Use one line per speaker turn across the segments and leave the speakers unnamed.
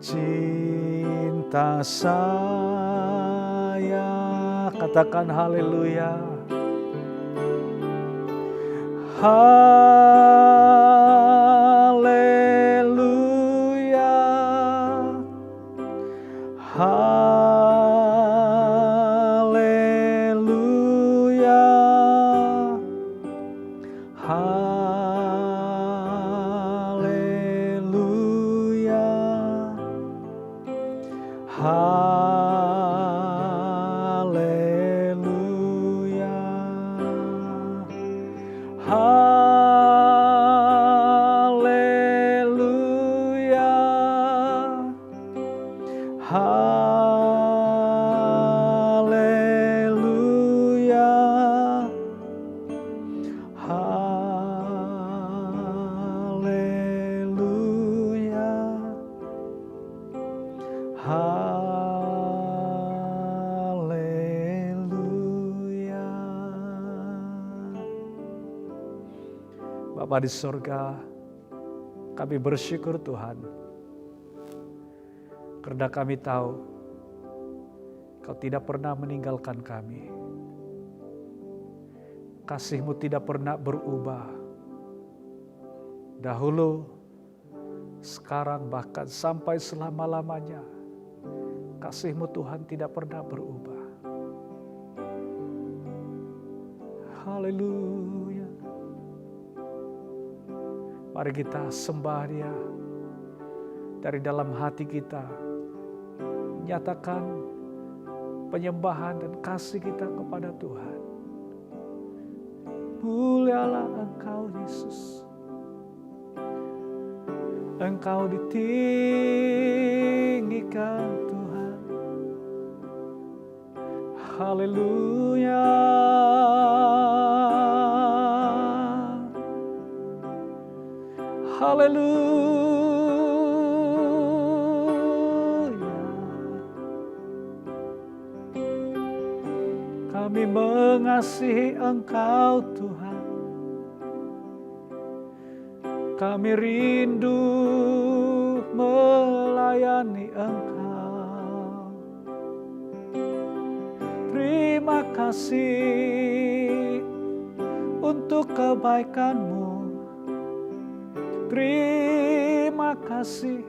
cinta saya. Katakan haleluya. Haleluya. Haleluya. Haleluya. Haleluya. Haleluya. Haleluya. Haleluya. Haleluya. Bapa di surga, kami bersyukur Tuhan, karena kami tahu Kau tidak pernah meninggalkan kami. Kasih-Mu tidak pernah berubah. Dahulu, sekarang, bahkan sampai selama-lamanya, kasih-Mu Tuhan tidak pernah berubah. Haleluya. Mari kita sembah Dia dari dalam hati kita. Nyatakan penyembahan dan kasih kita kepada Tuhan. Mulialah Engkau Yesus. Engkau ditinggikan Tuhan. Haleluya. Haleluya. Kami mengasihi Engkau Tuhan. Kami rindu melayani Engkau. Terima kasih untuk kebaikan-Mu. Terima kasih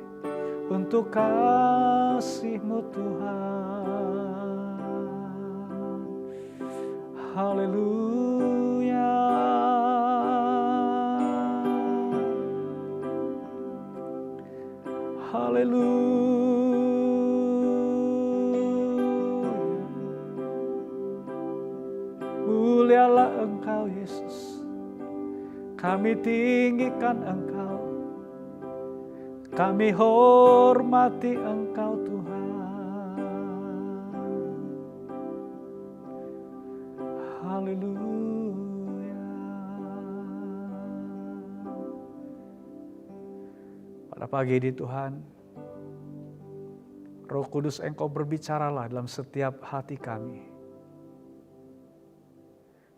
untuk kasih-Mu Tuhan. Haleluya. Haleluya. Mulialah Engkau Yesus. Kami tinggikan Engkau. Kami hormati Engkau Tuhan. Haleluya. Pada pagi ini Tuhan, Roh Kudus Engkau berbicaralah dalam setiap hati kami.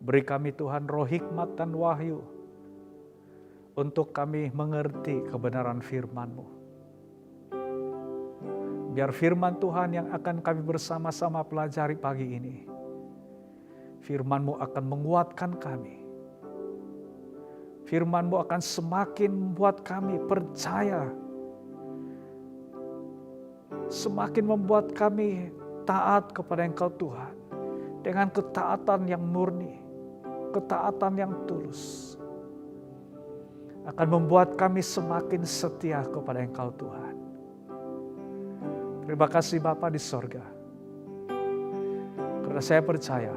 Beri kami Tuhan roh hikmat dan wahyu untuk kami mengerti kebenaran firman-Mu. Biar firman Tuhan yang akan kami bersama-sama pelajari pagi ini, firman-Mu akan menguatkan kami. Firman-Mu akan semakin membuat kami percaya, semakin membuat kami taat kepada Engkau Tuhan, dengan ketaatan yang murni, ketaatan yang tulus, akan membuat kami semakin setia kepada Engkau Tuhan. Terima kasih Bapa di sorga. Karena saya percaya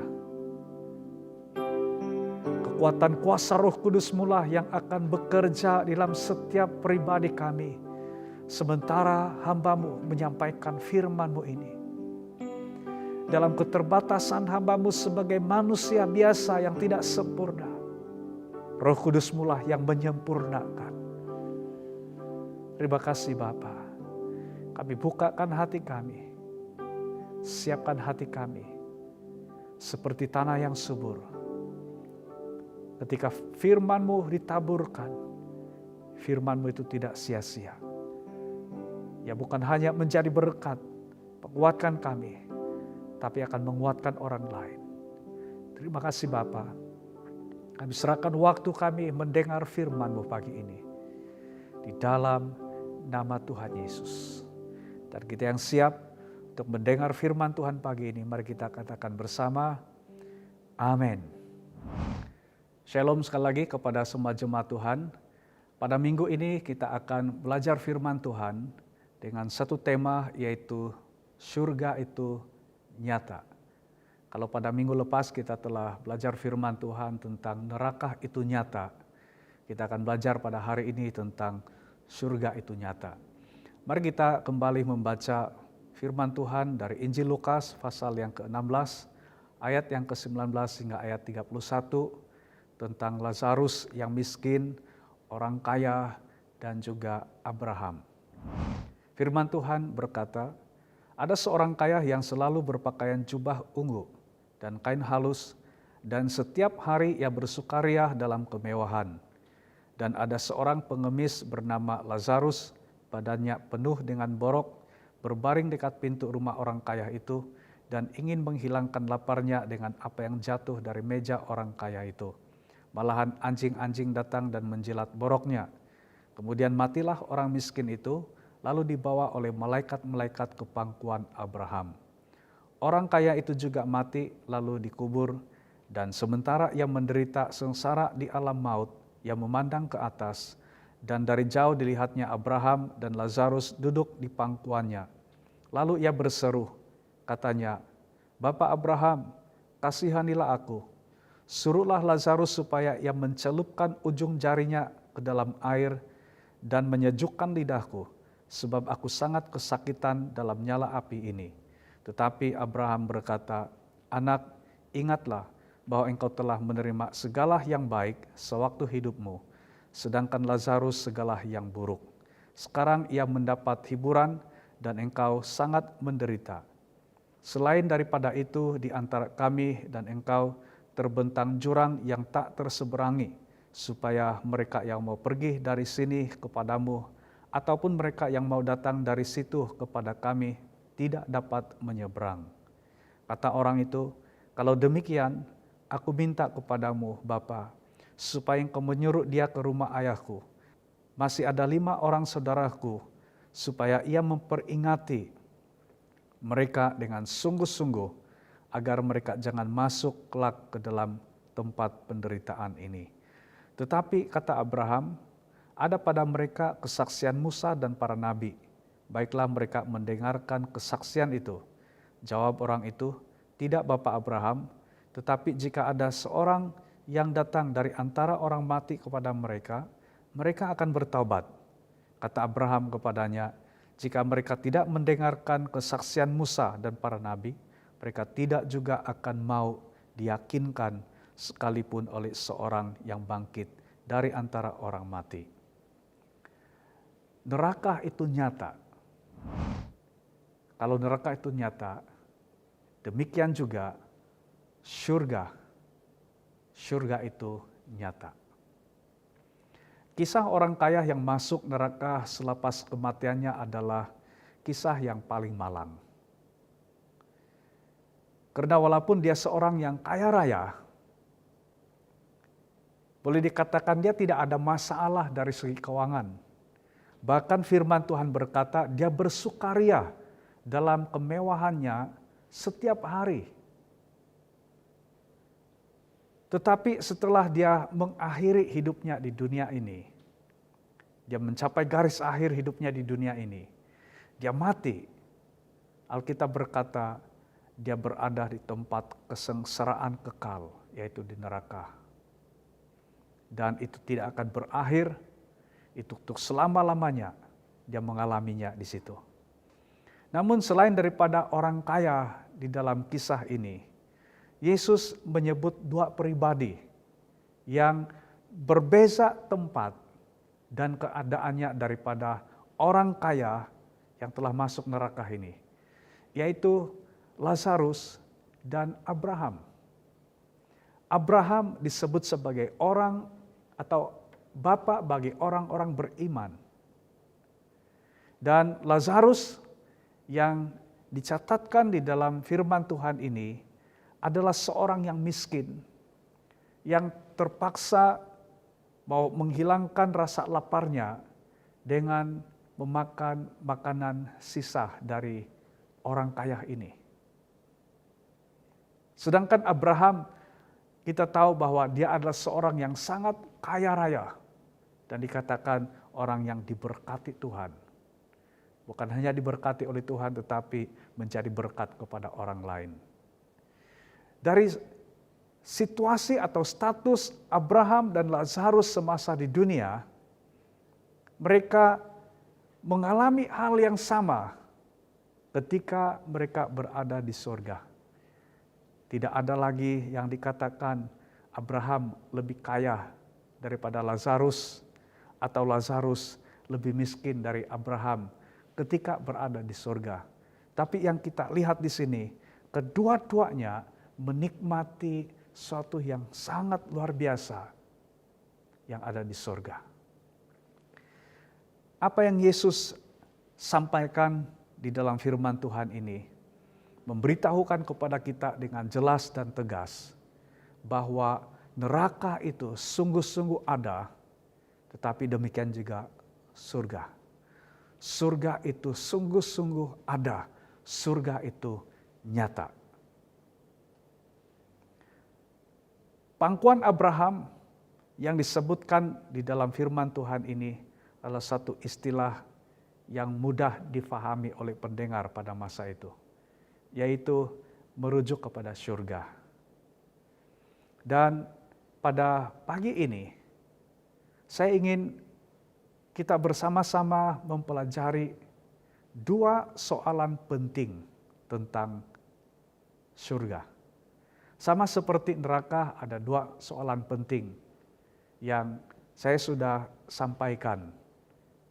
kekuatan kuasa Roh Kudus-Mu lah yang akan bekerja dalam setiap pribadi kami. Sementara hamba-Mu menyampaikan firman-Mu ini. Dalam keterbatasan hamba-Mu sebagai manusia biasa yang tidak sempurna, Roh Kudus-Mu lah yang menyempurnakan. Terima kasih Bapa. Kami bukakan hati kami. Siapkan hati kami. Seperti tanah yang subur. Ketika firman-Mu ditaburkan, firman-Mu itu tidak sia-sia. Ya bukan hanya menjadi berkat, menguatkan kami, tapi akan menguatkan orang lain. Terima kasih Bapa. Kami serahkan waktu kami mendengar firman-Mu pagi ini. Di dalam nama Tuhan Yesus. Dan kita yang siap untuk mendengar firman Tuhan pagi ini, mari kita katakan bersama, amin. Shalom sekali lagi kepada semua jemaat Tuhan. Pada minggu ini kita akan belajar firman Tuhan dengan satu tema, yaitu surga itu nyata. Kalau pada minggu lepas kita telah belajar firman Tuhan tentang neraka itu nyata, kita akan belajar pada hari ini tentang surga itu nyata. Mari kita kembali membaca firman Tuhan dari Injil Lukas pasal yang ke-16, ayat yang ke-19 hingga ayat 31, tentang Lazarus yang miskin, orang kaya, dan juga Abraham. Firman Tuhan berkata, ada seorang kaya yang selalu berpakaian jubah ungu dan kain halus, dan setiap hari ia bersukaria dalam kemewahan. Dan ada seorang pengemis bernama Lazarus, badannya penuh dengan borok, berbaring dekat pintu rumah orang kaya itu, dan ingin menghilangkan laparnya dengan apa yang jatuh dari meja orang kaya itu. Malahan anjing-anjing datang dan menjilat boroknya. Kemudian matilah orang miskin itu, lalu dibawa oleh malaikat-malaikat ke pangkuan Abraham. Orang kaya itu juga mati lalu dikubur, dan sementara ia menderita sengsara di alam maut, ia memandang ke atas, dan dari jauh dilihatnya Abraham dan Lazarus duduk di pangkuannya. Lalu ia berseru, katanya, Bapak Abraham, kasihanilah aku. Suruhlah Lazarus supaya ia mencelupkan ujung jarinya ke dalam air dan menyejukkan lidahku, sebab aku sangat kesakitan dalam nyala api ini. Tetapi Abraham berkata, anak, ingatlah bahwa engkau telah menerima segala yang baik sewaktu hidupmu, sedangkan Lazarus segala yang buruk. Sekarang ia mendapat hiburan dan engkau sangat menderita. Selain daripada itu, di antara kami dan engkau terbentang jurang yang tak terseberangi, supaya mereka yang mau pergi dari sini kepadamu, ataupun mereka yang mau datang dari situ kepada kami, tidak dapat menyeberang. Kata orang itu, kalau demikian, aku minta kepadamu, Bapa, supaya engkau menyuruh dia ke rumah ayahku. Masih ada 5 orang saudaraku, supaya ia memperingati mereka dengan sungguh-sungguh, agar mereka jangan masuk kelak ke dalam tempat penderitaan ini. Tetapi kata Abraham, ada pada mereka kesaksian Musa dan para nabi. Baiklah mereka mendengarkan kesaksian itu. Jawab orang itu, tidak Bapak Abraham, tetapi jika ada seorang yang datang dari antara orang mati kepada mereka, mereka akan bertaubat. Kata Abraham kepadanya, jika mereka tidak mendengarkan kesaksian Musa dan para nabi, mereka tidak juga akan mau diyakinkan sekalipun oleh seorang yang bangkit dari antara orang mati. Neraka itu nyata. Kalau neraka itu nyata, demikian juga surga. Surga itu nyata. Kisah orang kaya yang masuk neraka selepas kematiannya adalah kisah yang paling malang. Karena walaupun dia seorang yang kaya raya, boleh dikatakan dia tidak ada masalah dari segi keuangan. Bahkan firman Tuhan berkata dia bersukaria dalam kemewahannya setiap hari. Tetapi setelah dia mengakhiri hidupnya di dunia ini, dia mencapai garis akhir hidupnya di dunia ini, dia mati. Alkitab berkata dia berada di tempat kesengsaraan kekal, yaitu di neraka. Dan itu tidak akan berakhir, itu untuk selama-lamanya dia mengalaminya di situ. Namun selain daripada orang kaya di dalam kisah ini, Yesus menyebut 2 pribadi yang berbeza tempat dan keadaannya daripada orang kaya yang telah masuk neraka ini, yaitu Lazarus dan Abraham. Abraham disebut sebagai orang atau bapak bagi orang-orang beriman. Dan Lazarus yang dicatatkan di dalam firman Tuhan ini adalah seorang yang miskin, yang terpaksa mau menghilangkan rasa laparnya dengan memakan makanan sisa dari orang kaya ini. Sedangkan Abraham, kita tahu bahwa dia adalah seorang yang sangat kaya raya dan dikatakan orang yang diberkati Tuhan. Bukan hanya diberkati oleh Tuhan, tetapi menjadi berkat kepada orang lain. Dari situasi atau status Abraham dan Lazarus semasa di dunia, mereka mengalami hal yang sama ketika mereka berada di surga. Tidak ada lagi yang dikatakan Abraham lebih kaya daripada Lazarus, atau Lazarus lebih miskin dari Abraham ketika berada di surga. Tapi yang kita lihat di sini, kedua-duanya menikmati suatu yang sangat luar biasa yang ada di surga. Apa yang Yesus sampaikan di dalam firman Tuhan ini memberitahukan kepada kita dengan jelas dan tegas bahwa neraka itu sungguh-sungguh ada, tetapi demikian juga surga. Surga itu sungguh-sungguh ada, surga itu nyata. Pangkuan Abraham yang disebutkan di dalam firman Tuhan ini adalah satu istilah yang mudah difahami oleh pendengar pada masa itu, yaitu merujuk kepada surga. Dan pada pagi ini, saya ingin kita bersama-sama mempelajari dua soalan penting tentang surga. Sama seperti neraka, ada dua soalan penting yang saya sudah sampaikan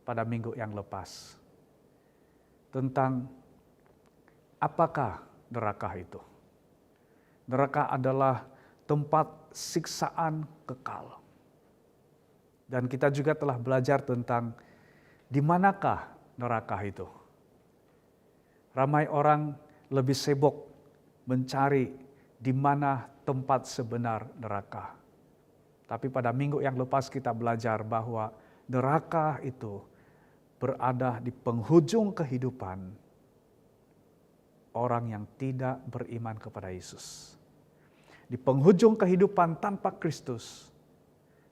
pada minggu yang lepas. Tentang apakah neraka itu? Neraka adalah tempat siksaan kekal. Dan kita juga telah belajar tentang di manakah neraka itu. Ramai orang lebih sibuk mencari di mana tempat sebenar neraka. Tapi pada minggu yang lepas kita belajar bahwa neraka itu berada di penghujung kehidupan orang yang tidak beriman kepada Yesus. Di penghujung kehidupan tanpa Kristus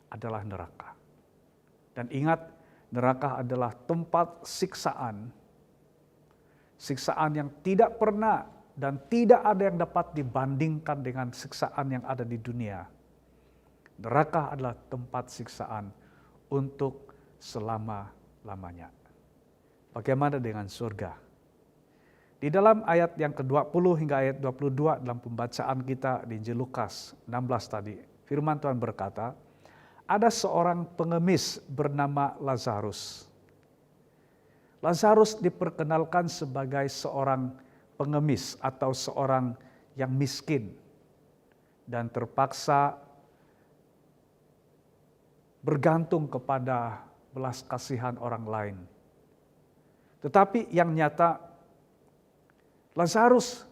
adalah neraka. Dan ingat, neraka adalah tempat siksaan. Siksaan yang tidak pernah dan tidak ada yang dapat dibandingkan dengan siksaan yang ada di dunia. Neraka adalah tempat siksaan untuk selama-lamanya. Bagaimana dengan surga? Di dalam ayat yang ke-20 hingga ayat 22 dalam pembacaan kita di Injil Lukas 16 tadi, firman Tuhan berkata, ada seorang pengemis bernama Lazarus. Lazarus diperkenalkan sebagai seorang pengemis atau seorang yang miskin dan terpaksa bergantung kepada belas kasihan orang lain. Tetapi yang nyata, Lazarus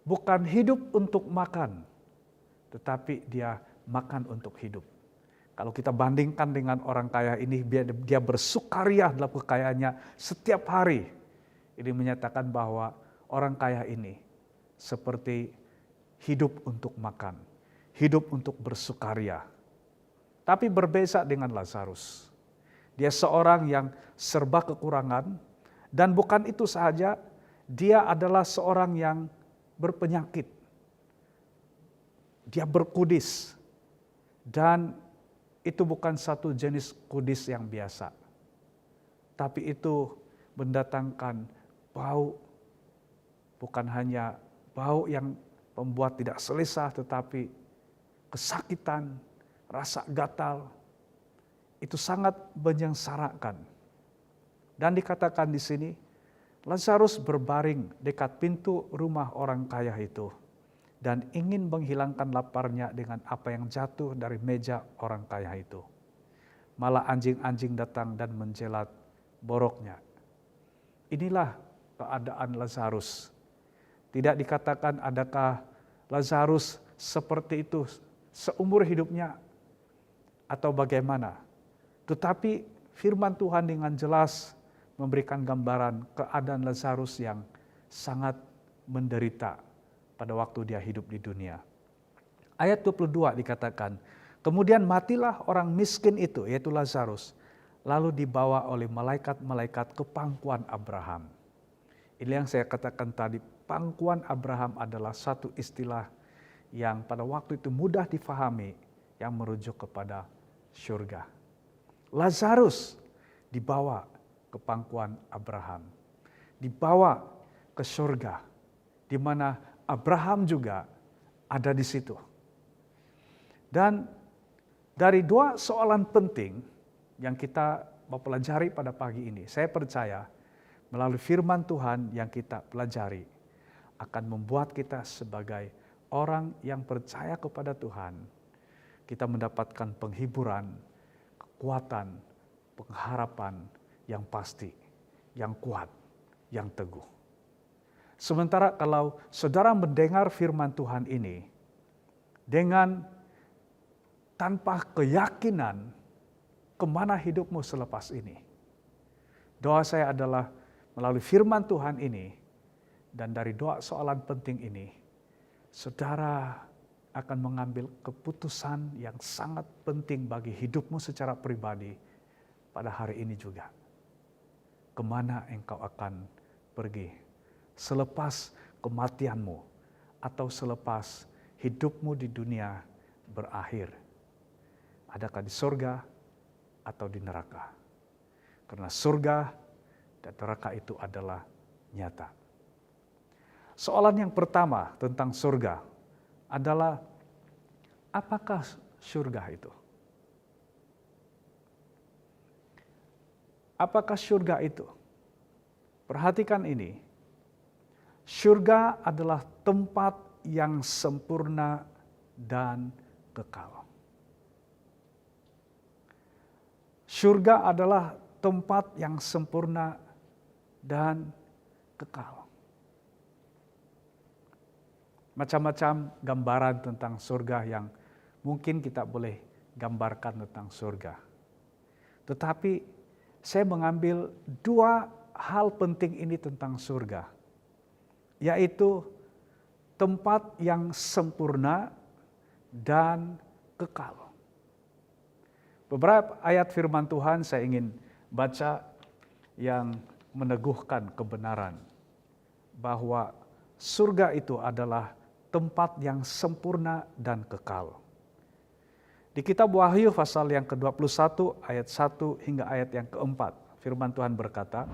bukan hidup untuk makan, tetapi dia makan untuk hidup. Kalau kita bandingkan dengan orang kaya ini, dia bersukaria dalam kekayaannya setiap hari. Ini menyatakan bahwa orang kaya ini seperti hidup untuk makan, hidup untuk bersukaria. Tapi berbeda dengan Lazarus. Dia seorang yang serba kekurangan, dan bukan itu saja, dia adalah seorang yang berpenyakit. Dia berkudis, dan itu bukan satu jenis kudis yang biasa. Tapi itu mendatangkan bau, bukan hanya bau yang membuat tidak selesa, tetapi kesakitan, rasa gatal, itu sangat menyengsarakan. Dan dikatakan di sini, Lazarus berbaring dekat pintu rumah orang kaya itu dan ingin menghilangkan laparnya dengan apa yang jatuh dari meja orang kaya itu. Malah anjing-anjing datang dan menjelat boroknya. Inilah keadaan Lazarus. Tidak dikatakan adakah Lazarus seperti itu seumur hidupnya atau bagaimana. Tetapi firman Tuhan dengan jelas memberikan gambaran keadaan Lazarus yang sangat menderita pada waktu dia hidup di dunia. Ayat 22 dikatakan, kemudian matilah orang miskin itu, yaitu Lazarus, lalu dibawa oleh malaikat-malaikat ke pangkuan Abraham. Ini yang saya katakan tadi, pangkuan Abraham adalah satu istilah yang pada waktu itu mudah difahami, yang merujuk kepada surga. Lazarus dibawa ke pangkuan Abraham, dibawa ke surga, di mana Abraham juga ada di situ. Dan dari dua soalan penting yang kita mau pelajari pada pagi ini, saya percaya melalui firman Tuhan yang kita pelajari akan membuat kita sebagai orang yang percaya kepada Tuhan, kita mendapatkan penghiburan, kekuatan, pengharapan yang pasti, yang kuat, yang teguh. Sementara kalau saudara mendengar firman Tuhan ini dengan tanpa keyakinan kemana hidupmu selepas ini, doa saya adalah melalui firman Tuhan ini dan dari doa soalan penting ini, saudara akan mengambil keputusan yang sangat penting bagi hidupmu secara pribadi pada hari ini juga. Kemana engkau akan pergi selepas kematianmu atau selepas hidupmu di dunia berakhir. Adakah di surga atau di neraka? Karena surga dan neraka itu adalah nyata. Soalan yang pertama tentang surga adalah, apakah surga itu? Apakah surga itu? Perhatikan ini. Surga adalah tempat yang sempurna dan kekal. Surga adalah tempat yang sempurna dan kekal. Macam-macam gambaran tentang surga yang mungkin kita boleh gambarkan tentang surga. Tetapi saya mengambil dua hal penting ini tentang surga, yaitu tempat yang sempurna dan kekal. Beberapa ayat firman Tuhan saya ingin baca yang meneguhkan kebenaran bahwa surga itu adalah tempat yang sempurna dan kekal. Di kitab Wahyu pasal yang ke-21 ayat 1 hingga ayat yang ke-4, firman Tuhan berkata,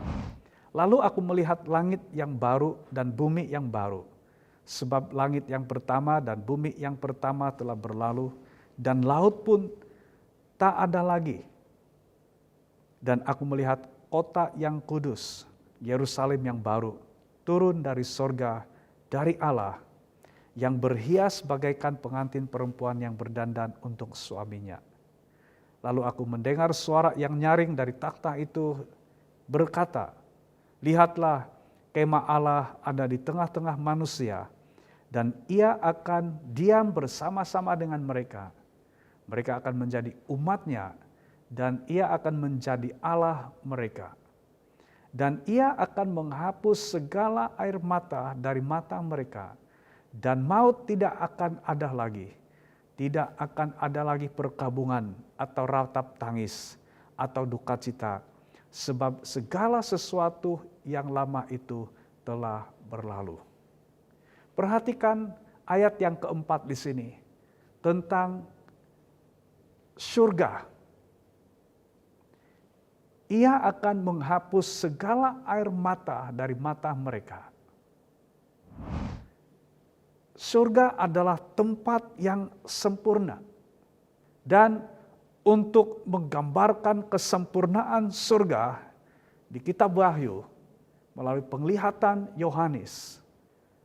lalu aku melihat langit yang baru dan bumi yang baru, sebab langit yang pertama dan bumi yang pertama telah berlalu, dan laut pun tak ada lagi. Dan aku melihat kota yang kudus, Yerusalem yang baru, turun dari sorga, dari Allah, yang berhias bagaikan pengantin perempuan yang berdandan untuk suaminya. Lalu aku mendengar suara yang nyaring dari takhta itu berkata, lihatlah, kemah Allah ada di tengah-tengah manusia, dan ia akan diam bersama-sama dengan mereka. Mereka akan menjadi umatnya, dan ia akan menjadi Allah mereka. Dan ia akan menghapus segala air mata dari mata mereka, dan maut tidak akan ada lagi. Tidak akan ada lagi perkabungan atau ratap tangis atau duka cita, sebab segala sesuatu yang lama itu telah berlalu. Perhatikan ayat yang keempat di sini tentang surga. Ia akan menghapus segala air mata dari mata mereka. Surga adalah tempat yang sempurna. Dan untuk menggambarkan kesempurnaan surga di kitab Wahyu melalui penglihatan Yohanes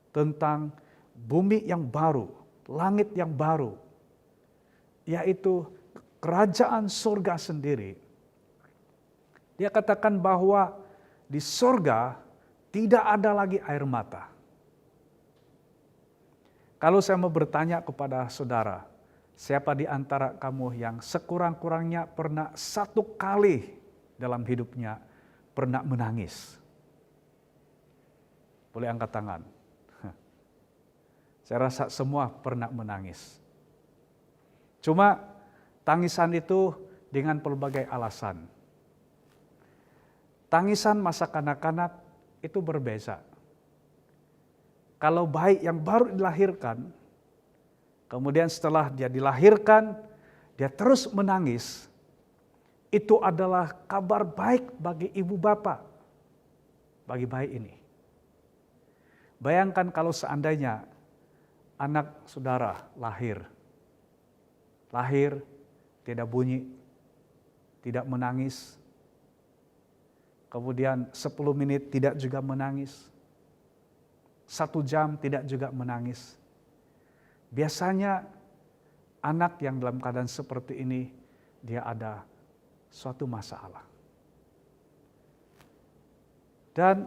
tentang bumi yang baru, langit yang baru, yaitu kerajaan surga sendiri. Dia katakan bahwa di sorga tidak ada lagi air mata. Kalau saya mau bertanya kepada saudara, siapa di antara kamu yang sekurang-kurangnya pernah satu kali dalam hidupnya pernah menangis? Boleh angkat tangan. Saya rasa semua pernah menangis. Cuma tangisan itu dengan pelbagai alasan. Tangisan masa kanak-kanak itu berbeza. Kalau bayi yang baru dilahirkan, kemudian setelah dia dilahirkan, dia terus menangis, itu adalah kabar baik bagi ibu bapak, bagi bayi ini. Bayangkan kalau seandainya anak saudara lahir tidak bunyi, tidak menangis, kemudian 10 menit tidak juga menangis, 1 jam tidak juga menangis. Biasanya anak yang dalam keadaan seperti ini, dia ada suatu masalah. Dan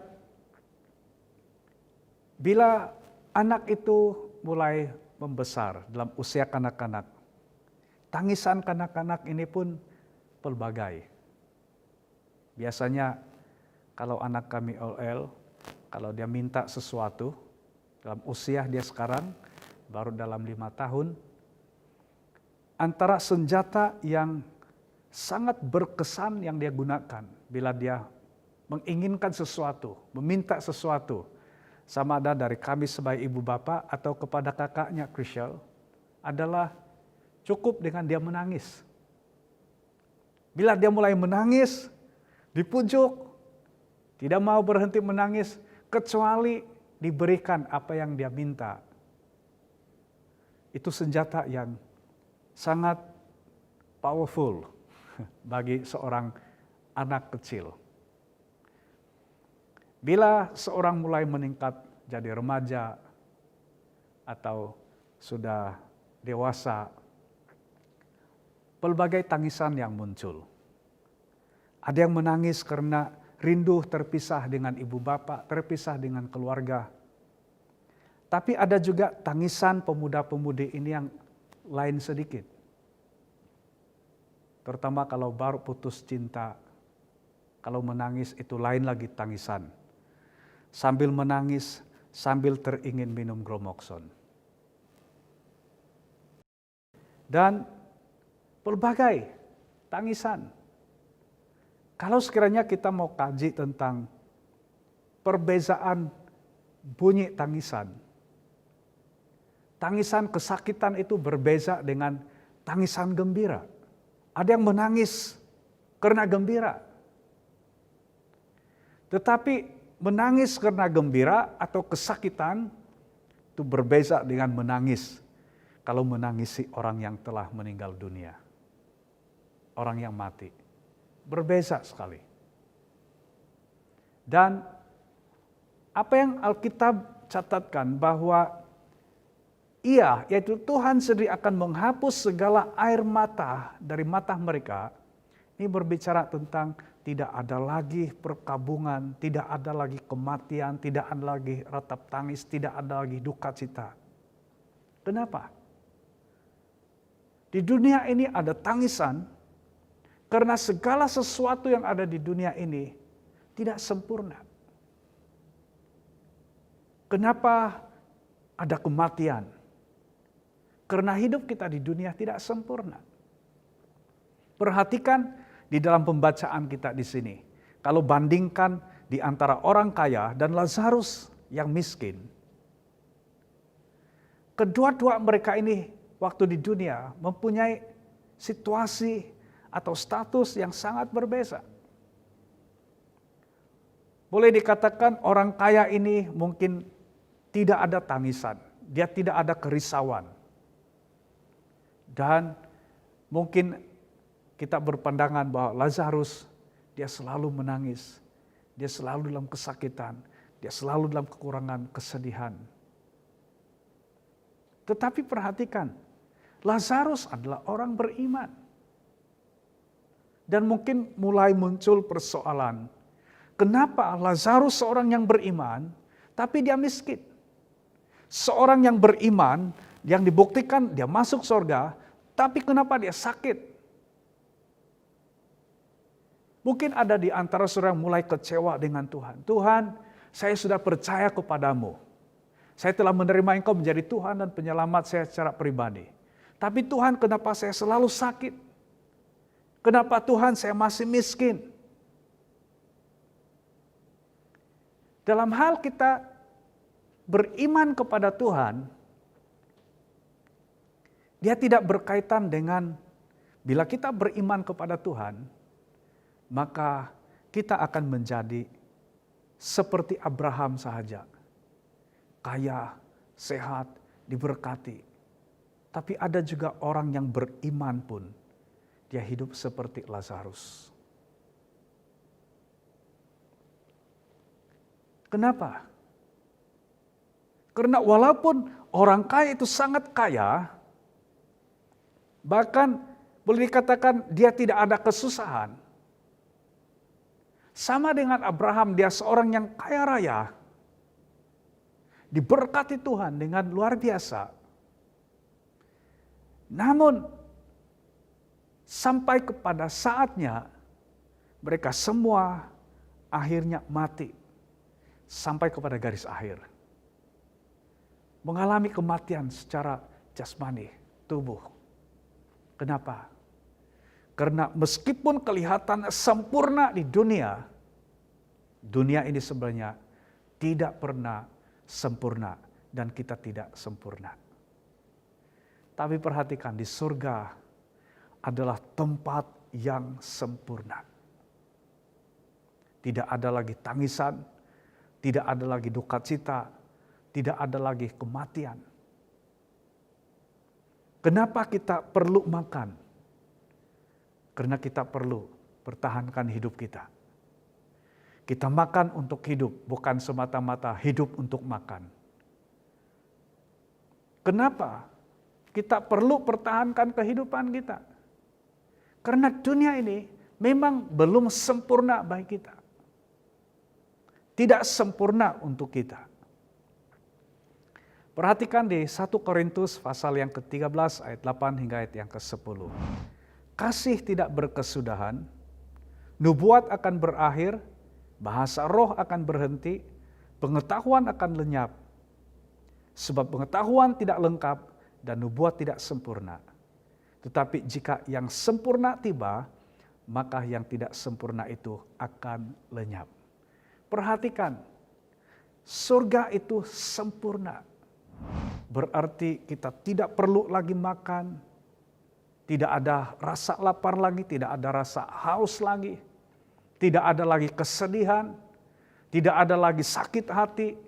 bila anak itu mulai membesar dalam usia kanak-kanak, tangisan kanak-kanak ini pun pelbagai. Biasanya kalau anak kami OL, kalau dia minta sesuatu, dalam usia dia sekarang, baru dalam 5 tahun, antara senjata yang sangat berkesan yang dia gunakan, bila dia menginginkan sesuatu, meminta sesuatu, sama ada dari kami sebagai ibu bapak atau kepada kakaknya Chriselle, adalah cukup dengan dia menangis. Bila dia mulai menangis, dipujuk, tidak mau berhenti menangis, kecuali diberikan apa yang dia minta. Itu senjata yang sangat powerful bagi seorang anak kecil. Bila seorang mulai meningkat jadi remaja atau sudah dewasa, pelbagai tangisan yang muncul. Ada yang menangis karena rindu terpisah dengan ibu bapak, terpisah dengan keluarga. Tapi ada juga tangisan pemuda-pemudi ini yang lain sedikit. Terutama kalau baru putus cinta, kalau menangis itu lain lagi tangisan. Sambil menangis, sambil teringin minum Gromoxon. Dan pelbagai tangisan. Kalau sekiranya kita mau kaji tentang perbezaan bunyi tangisan, tangisan kesakitan itu berbeza dengan tangisan gembira. Ada yang menangis karena gembira. Tetapi menangis karena gembira atau kesakitan itu berbeza dengan menangis kalau menangisi orang yang telah meninggal dunia. Orang yang mati. Berbeza sekali. Dan apa yang Alkitab catatkan bahwa yaitu Tuhan sendiri akan menghapus segala air mata dari mata mereka. Ini berbicara tentang tidak ada lagi perkabungan, tidak ada lagi kematian, tidak ada lagi ratap tangis, tidak ada lagi duka cita. Kenapa? Di dunia ini ada tangisan karena segala sesuatu yang ada di dunia ini tidak sempurna. Kenapa ada kematian? Karena hidup kita di dunia tidak sempurna. Perhatikan di dalam pembacaan kita di sini. Kalau bandingkan di antara orang kaya dan Lazarus yang miskin. Kedua-dua mereka ini waktu di dunia mempunyai situasi atau status yang sangat berbeda. Boleh dikatakan orang kaya ini mungkin tidak ada tangisan. Dia tidak ada kerisauan. Dan mungkin kita berpandangan bahwa Lazarus, dia selalu menangis. Dia selalu dalam kesakitan. Dia selalu dalam kekurangan, kesedihan. Tetapi perhatikan, Lazarus adalah orang beriman. Dan mungkin mulai muncul persoalan. kenapa Lazarus seorang yang beriman, tapi dia miskin. Seorang yang beriman, yang dibuktikan dia masuk surga, tapi kenapa dia sakit? Mungkin ada di antara saudara yang mulai kecewa dengan Tuhan. Tuhan, saya sudah percaya kepadamu. Saya telah menerima Engkau menjadi Tuhan dan penyelamat saya secara pribadi. Tapi Tuhan, kenapa saya selalu sakit? Kenapa Tuhan saya masih miskin? Dalam hal kita beriman kepada Tuhan, dia tidak berkaitan dengan bila kita beriman kepada Tuhan, maka kita akan menjadi seperti Abraham saja. Kaya, sehat, diberkati. Tapi ada juga orang yang beriman pun, dia hidup seperti Lazarus. Kenapa? Karena walaupun orang kaya itu sangat kaya, bahkan boleh dikatakan dia tidak ada kesusahan. Sama dengan Abraham, dia seorang yang kaya raya, diberkati Tuhan dengan luar biasa. Namun, sampai kepada saatnya, mereka semua akhirnya mati. Sampai kepada garis akhir. Mengalami kematian secara jasmani, tubuh. Kenapa? Karena meskipun kelihatan sempurna di dunia, dunia ini sebenarnya tidak pernah sempurna dan kita tidak sempurna. Tapi perhatikan, di surga adalah tempat yang sempurna. Tidak ada lagi tangisan, tidak ada lagi duka cita, tidak ada lagi kematian. Kenapa kita perlu makan? Karena kita perlu pertahankan hidup kita. Kita makan untuk hidup, bukan semata-mata hidup untuk makan. Kenapa kita perlu pertahankan kehidupan kita? Karena dunia ini memang belum sempurna bagi kita. Tidak sempurna untuk kita. Perhatikan di 1 Korintus pasal yang ke-13 ayat 8 hingga ayat yang ke-10. Kasih tidak berkesudahan, nubuat akan berakhir, bahasa roh akan berhenti, pengetahuan akan lenyap. Sebab pengetahuan tidak lengkap dan nubuat tidak sempurna. Tetapi jika yang sempurna tiba, maka yang tidak sempurna itu akan lenyap. Perhatikan, surga itu sempurna. Berarti kita tidak perlu lagi makan, tidak ada rasa lapar lagi, tidak ada rasa haus lagi, tidak ada lagi kesedihan, tidak ada lagi sakit hati.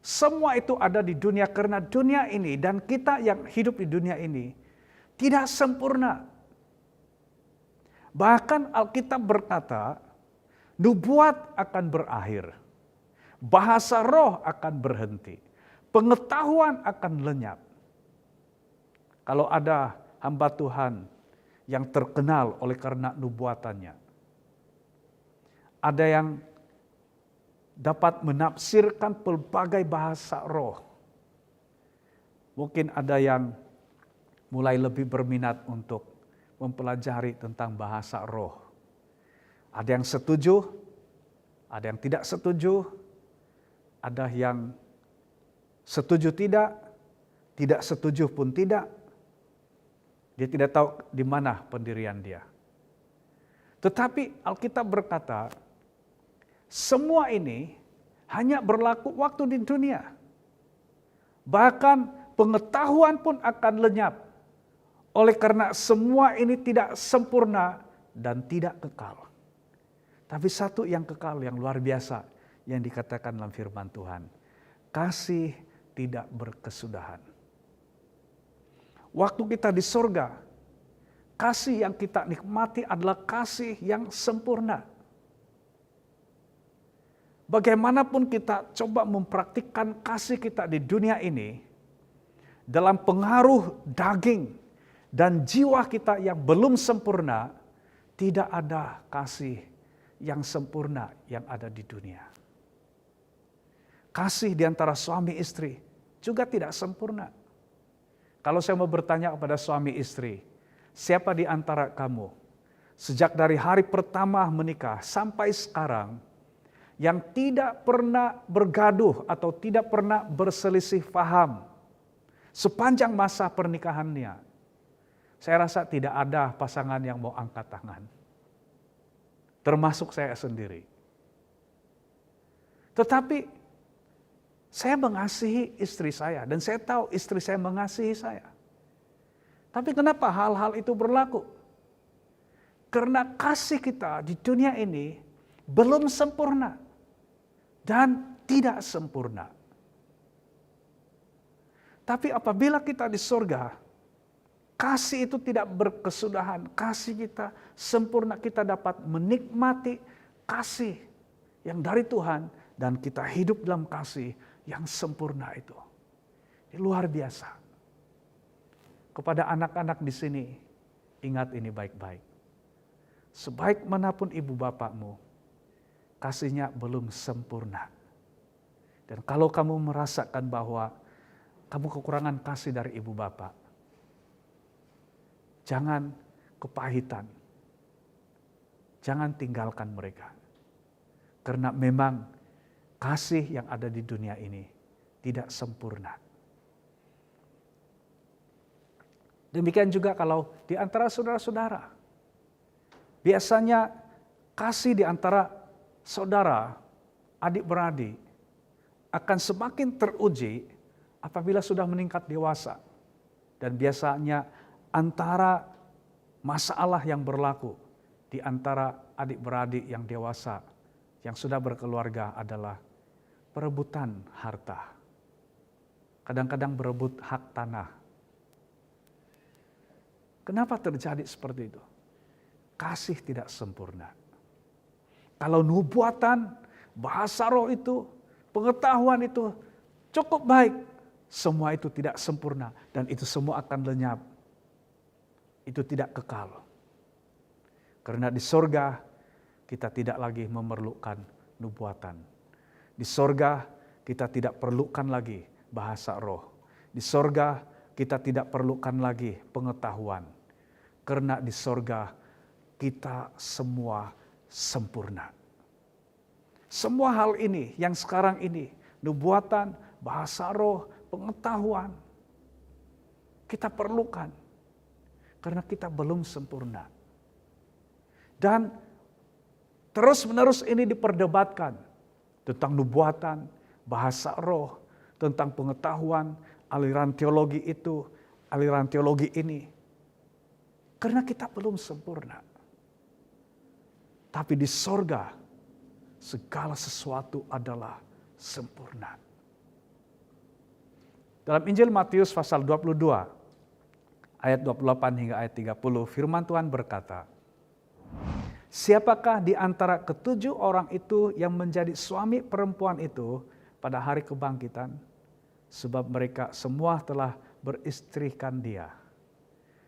Semua itu ada di dunia karena dunia ini dan kita yang hidup di dunia ini tidak sempurna. Bahkan Alkitab berkata, nubuat akan berakhir, bahasa roh akan berhenti, pengetahuan akan lenyap. Kalau ada hamba Tuhan yang terkenal oleh karena nubuatannya, ada yang dapat menafsirkan pelbagai bahasa roh. Mungkin ada yang mulai lebih berminat untuk mempelajari tentang bahasa roh. Ada yang setuju, ada yang tidak setuju, ada yang setuju tidak setuju pun tidak. Dia tidak tahu di mana pendirian dia. Tetapi Alkitab berkata, semua ini hanya berlaku waktu di dunia. Bahkan pengetahuan pun akan lenyap. Oleh karena semua ini tidak sempurna dan tidak kekal. Tapi satu yang kekal, yang luar biasa, yang dikatakan dalam firman Tuhan. Kasih tidak berkesudahan. Waktu kita di surga, kasih yang kita nikmati adalah kasih yang sempurna. Bagaimanapun kita coba mempraktikkan kasih kita di dunia ini, dalam pengaruh daging dan jiwa kita yang belum sempurna, tidak ada kasih yang sempurna yang ada di dunia. Kasih di antara suami istri juga tidak sempurna. Kalau saya mau bertanya kepada suami istri, siapa di antara kamu sejak dari hari pertama menikah sampai sekarang yang tidak pernah bergaduh atau tidak pernah berselisih paham sepanjang masa pernikahannya? Saya rasa tidak ada pasangan yang mau angkat tangan. Termasuk saya sendiri. Tetapi saya mengasihi istri saya dan saya tahu istri saya mengasihi saya. Tapi kenapa hal-hal itu berlaku? Karena kasih kita di dunia ini belum sempurna dan tidak sempurna. Tapi apabila kita di surga, kasih itu tidak berkesudahan, kasih kita sempurna, kita dapat menikmati kasih yang dari Tuhan dan kita hidup dalam kasih yang sempurna itu. Ini luar biasa. Kepada anak-anak di sini, ingat ini baik-baik. Sebaik manapun ibu bapakmu, kasihnya belum sempurna. Dan kalau kamu merasakan bahwa kamu kekurangan kasih dari ibu bapak, jangan kepahitan. Jangan tinggalkan mereka. Karena memang kasih yang ada di dunia ini tidak sempurna. Demikian juga kalau di antara saudara-saudara. Biasanya kasih di antara saudara, adik-beradik akan semakin teruji apabila sudah meningkat dewasa. Dan biasanya antara masalah yang berlaku di antara adik-beradik yang dewasa, yang sudah berkeluarga adalah perebutan harta. Kadang-kadang berebut hak tanah. Kenapa terjadi seperti itu? Kasih tidak sempurna. Kalau nubuatan, bahasa roh itu, pengetahuan itu cukup baik, semua itu tidak sempurna dan itu semua akan lenyap. Itu tidak kekal. Karena di sorga kita tidak lagi memerlukan nubuatan. Di sorga kita tidak perlukan lagi bahasa roh. Di sorga kita tidak perlukan lagi pengetahuan. Karena di sorga kita semua sempurna. Semua hal ini yang sekarang ini, nubuatan, bahasa roh, pengetahuan, kita perlukan. Karena kita belum sempurna. Dan terus-menerus ini diperdebatkan tentang nubuatan, bahasa roh, tentang pengetahuan, aliran teologi itu, aliran teologi ini. Karena kita belum sempurna. Tapi di sorga, segala sesuatu adalah sempurna. Dalam Injil Matius pasal 22, ayat 28 hingga ayat 30, firman Tuhan berkata, siapakah di antara ketujuh orang itu yang menjadi suami perempuan itu pada hari kebangkitan? Sebab mereka semua telah beristrikan dia.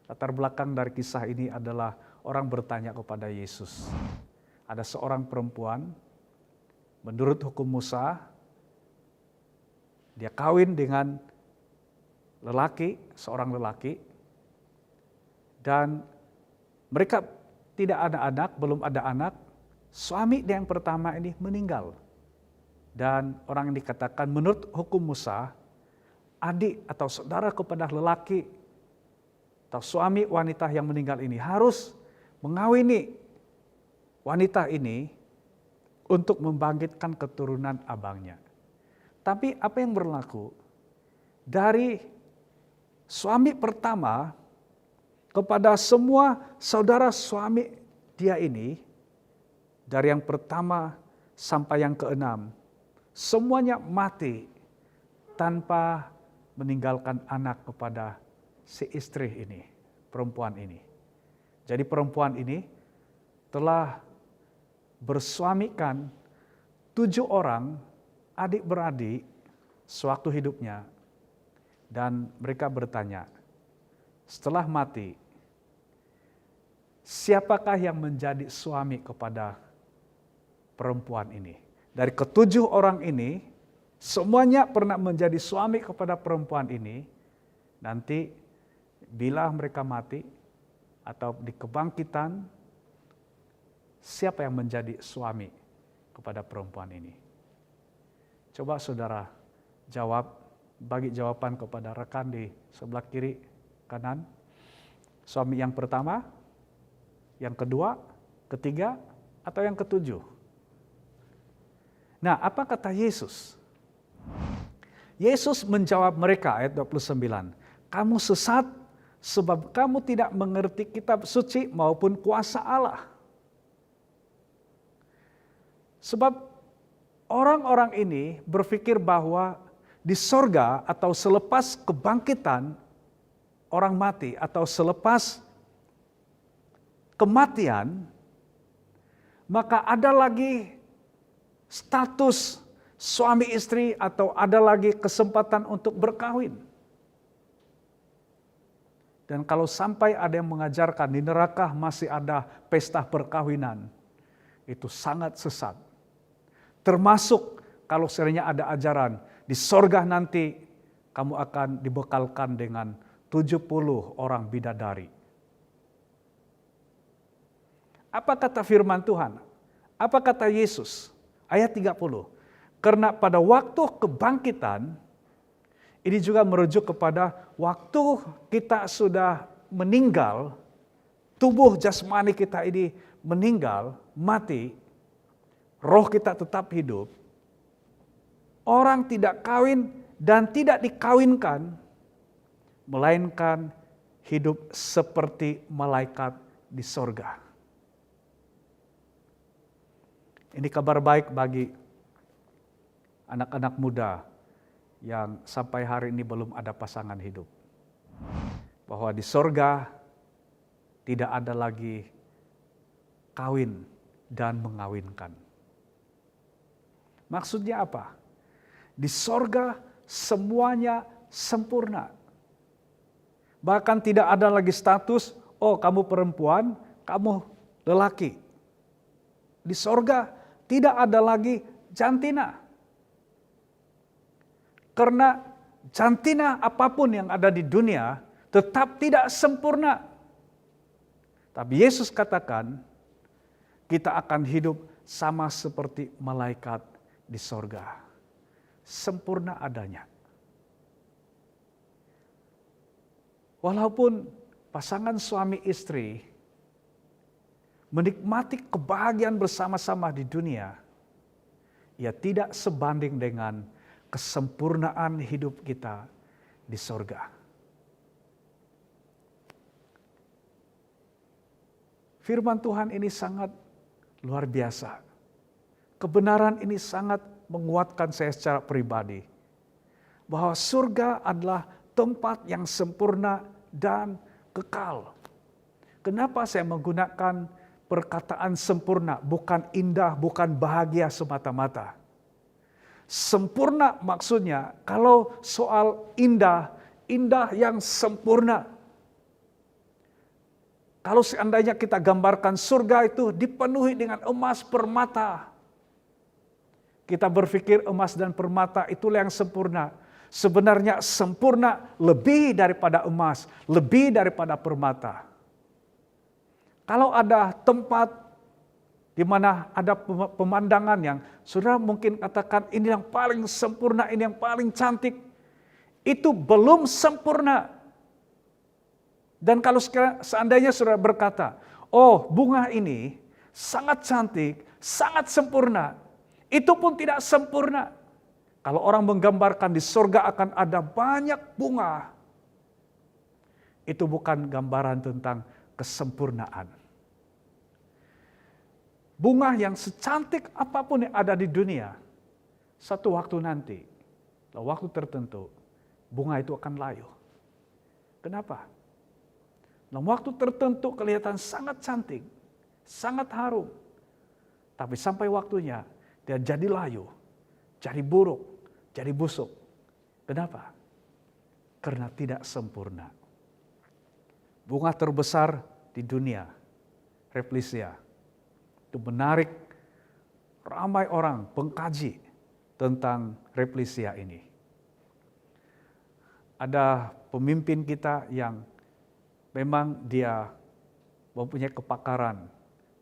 Latar belakang dari kisah ini adalah orang bertanya kepada Yesus. Ada seorang perempuan, menurut hukum Musa, dia kawin dengan lelaki, seorang lelaki, dan mereka tidak ada anak, belum ada anak. Suami dia yang pertama ini meninggal. Dan orang yang dikatakan menurut hukum Musa, adik atau saudara kepada lelaki atau suami wanita yang meninggal ini harus mengawini wanita ini untuk membangkitkan keturunan abangnya. Tapi apa yang berlaku? Dari suami pertama kepada semua saudara suami dia ini, dari yang pertama sampai yang keenam, semuanya mati tanpa meninggalkan anak kepada si istri ini, perempuan ini. Jadi perempuan ini telah bersuamikan 7 orang adik-beradik sewaktu hidupnya. Dan mereka bertanya, setelah mati, siapakah yang menjadi suami kepada perempuan ini. Dari ketujuh orang ini, semuanya pernah menjadi suami kepada perempuan ini. Nanti bila mereka mati atau di kebangkitan, siapa yang menjadi suami kepada perempuan ini? Coba saudara jawab, bagi jawaban kepada rekan di sebelah kiri kanan. Suami yang pertama, yang kedua, ketiga, atau yang ketujuh? Nah, apa kata Yesus? Yesus menjawab mereka, ayat 29. Kamu sesat sebab kamu tidak mengerti kitab suci maupun kuasa Allah. Sebab orang-orang ini berpikir bahwa di sorga atau selepas kebangkitan orang mati atau selepas kematian, maka ada lagi status suami istri atau ada lagi kesempatan untuk berkahwin. Dan kalau sampai ada yang mengajarkan di neraka masih ada pesta perkawinan, itu sangat sesat. Termasuk kalau seringnya ada ajaran, di sorga nanti kamu akan dibekalkan dengan 70 orang bidadari. Apa kata firman Tuhan? Apa kata Yesus? Ayat 30. Karena pada waktu kebangkitan, ini juga merujuk kepada waktu kita sudah meninggal, tubuh jasmani kita ini meninggal, mati, roh kita tetap hidup. Orang tidak kawin dan tidak dikawinkan, melainkan hidup seperti malaikat di sorga. Ini kabar baik bagi anak-anak muda yang sampai hari ini belum ada pasangan hidup. Bahwa di sorga tidak ada lagi kawin dan mengawinkan. Maksudnya apa? Di sorga semuanya sempurna. Bahkan tidak ada lagi status, oh kamu perempuan, kamu lelaki. Di sorga tidak ada lagi jantina. Karena jantina apapun yang ada di dunia tetap tidak sempurna. Tapi Yesus katakan, kita akan hidup sama seperti malaikat di sorga. Sempurna adanya. Walaupun pasangan suami istri menikmati kebahagiaan bersama-sama di dunia, ia tidak sebanding dengan kesempurnaan hidup kita di sorga. Firman Tuhan ini sangat luar biasa. Kebenaran ini sangat menguatkan saya secara pribadi. Bahwa surga adalah tempat yang sempurna dan kekal. Kenapa saya menggunakan perkataan sempurna, bukan indah, bukan bahagia semata-mata. Sempurna maksudnya, kalau soal indah, indah yang sempurna. Kalau seandainya kita gambarkan surga itu dipenuhi dengan emas permata. Kita berpikir emas dan permata itulah yang sempurna. Sebenarnya sempurna lebih daripada emas, lebih daripada permata. Kalau ada tempat di mana ada pemandangan yang saudara mungkin katakan ini yang paling sempurna, ini yang paling cantik, itu belum sempurna. Dan kalau seandainya saudara berkata, oh bunga ini sangat cantik, sangat sempurna, itu pun tidak sempurna. Kalau orang menggambarkan di surga akan ada banyak bunga, itu bukan gambaran tentang kesempurnaan. Bunga yang secantik apapun yang ada di dunia, satu waktu nanti, waktu tertentu, bunga itu akan layu. Kenapa? Dalam waktu tertentu kelihatan sangat cantik, sangat harum. Tapi sampai waktunya, dia jadi layu, jadi buruk, jadi busuk. Kenapa? Karena tidak sempurna. Bunga terbesar di dunia, Rafflesia, itu menarik ramai orang pengkaji tentang Replesia ini. Ada pemimpin kita yang memang dia mempunyai kepakaran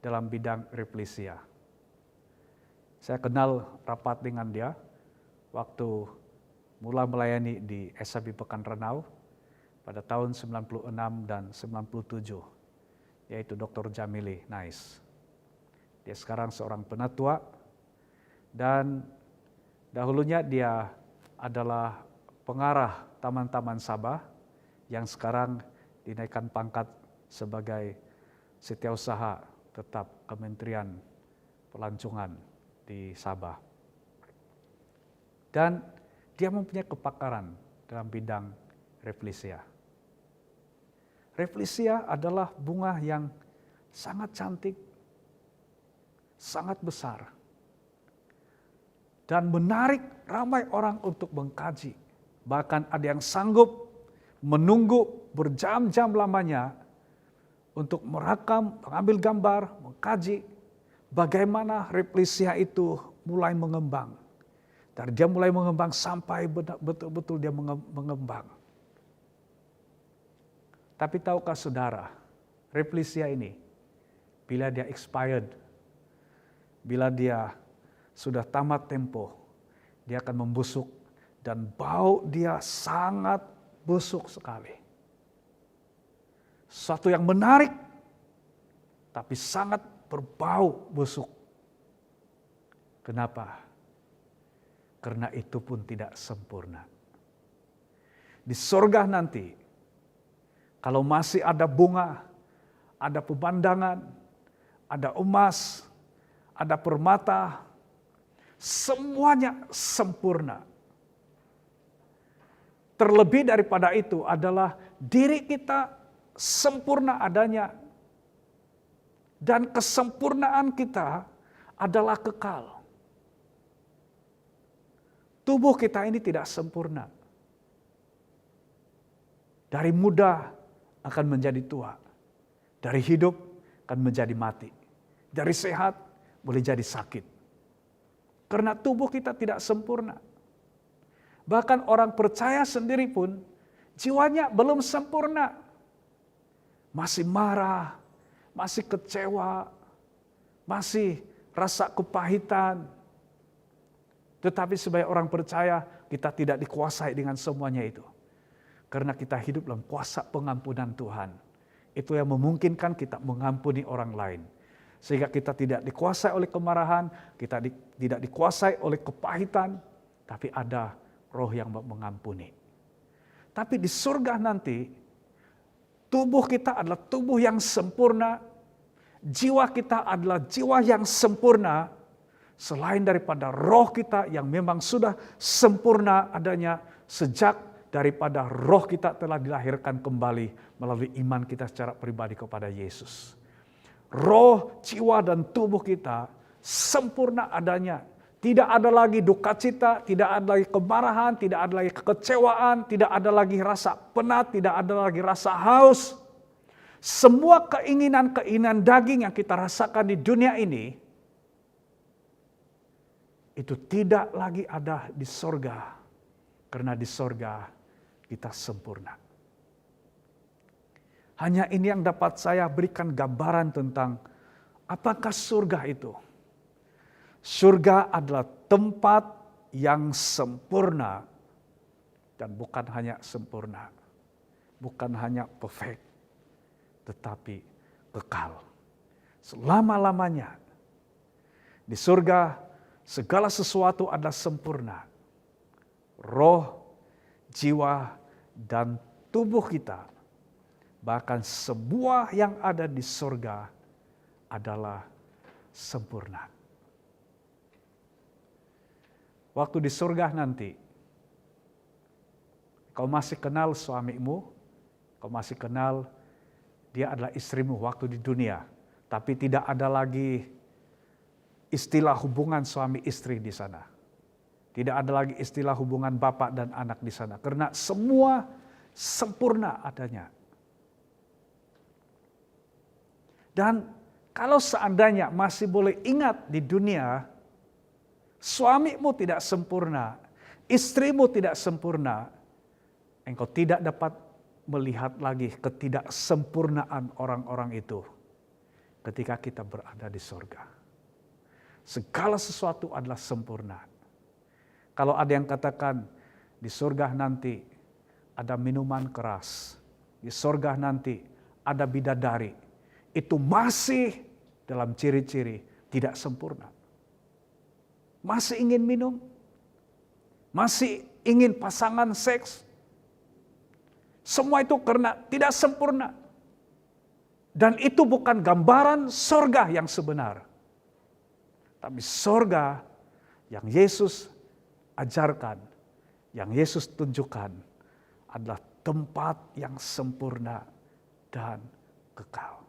dalam bidang Replesia. Saya kenal rapat dengan dia waktu mulai melayani di SAB Pekan Renau pada tahun 96 dan 97, yaitu Dr. Jamili Nais. Dia sekarang seorang penatua dan dahulunya dia adalah pengarah Taman-Taman Sabah yang sekarang dinaikkan pangkat sebagai setiausaha tetap Kementerian Pelancongan di Sabah. Dan dia mempunyai kepakaran dalam bidang Replesia. Replesia adalah bunga yang sangat cantik, sangat besar, dan menarik ramai orang untuk mengkaji. Bahkan ada yang sanggup menunggu berjam-jam lamanya untuk merekam, mengambil gambar, mengkaji bagaimana Replesia itu mulai mengembang. Dari dia mulai mengembang sampai betul-betul dia mengembang. Tapi tahukah saudara, Replesia ini bila dia expired, bila dia sudah tamat tempo, dia akan membusuk dan bau dia sangat busuk sekali. Suatu yang menarik, tapi sangat berbau busuk. Kenapa? Karena itu pun tidak sempurna. Di sorga nanti, kalau masih ada bunga, ada pemandangan, ada emas, ada permata, semuanya sempurna. Terlebih daripada itu adalah diri kita sempurna adanya. Dan kesempurnaan kita adalah kekal. Tubuh kita ini tidak sempurna. Dari muda akan menjadi tua. Dari hidup akan menjadi mati. Dari sehat boleh jadi sakit. Karena tubuh kita tidak sempurna. Bahkan orang percaya sendiri pun jiwanya belum sempurna. Masih marah, masih kecewa, masih rasa kepahitan. Tetapi sebagai orang percaya kita tidak dikuasai dengan semuanya itu. Karena kita hidup dalam kuasa pengampunan Tuhan. Itu yang memungkinkan kita mengampuni orang lain. Sehingga kita tidak dikuasai oleh kemarahan, kita tidak dikuasai oleh kepahitan, tapi ada roh yang mengampuni. Tapi di surga nanti, tubuh kita adalah tubuh yang sempurna, jiwa kita adalah jiwa yang sempurna, selain daripada roh kita yang memang sudah sempurna adanya sejak daripada roh kita telah dilahirkan kembali melalui iman kita secara pribadi kepada Yesus. Roh, jiwa, dan tubuh kita sempurna adanya. Tidak ada lagi duka cita, tidak ada lagi kemarahan, tidak ada lagi kekecewaan, tidak ada lagi rasa penat, tidak ada lagi rasa haus. Semua keinginan-keinginan daging yang kita rasakan di dunia ini, itu tidak lagi ada di sorga. Karena di sorga kita sempurna. Hanya ini yang dapat saya berikan gambaran tentang apakah surga itu. Surga adalah tempat yang sempurna dan bukan hanya sempurna, bukan hanya perfect, tetapi kekal. Selama-lamanya di surga segala sesuatu adalah sempurna. Roh, jiwa, dan tubuh kita, bahkan semua yang ada di surga adalah sempurna. Waktu di surga nanti, kau masih kenal suamimu, kau masih kenal dia adalah istrimu waktu di dunia. Tapi tidak ada lagi istilah hubungan suami istri di sana. Tidak ada lagi istilah hubungan bapak dan anak di sana. Karena semua sempurna adanya. Dan kalau seandainya masih boleh ingat di dunia, suamimu tidak sempurna, istrimu tidak sempurna, engkau tidak dapat melihat lagi ketidaksempurnaan orang-orang itu ketika kita berada di sorga. Segala sesuatu adalah sempurna. Kalau ada yang katakan di sorga nanti ada minuman keras, di sorga nanti ada bidadari, itu masih dalam ciri-ciri tidak sempurna. Masih ingin minum, masih ingin pasangan seks, semua itu karena tidak sempurna. Dan itu bukan gambaran sorga yang sebenar. Tapi sorga yang Yesus ajarkan, yang Yesus tunjukkan adalah tempat yang sempurna dan kekal.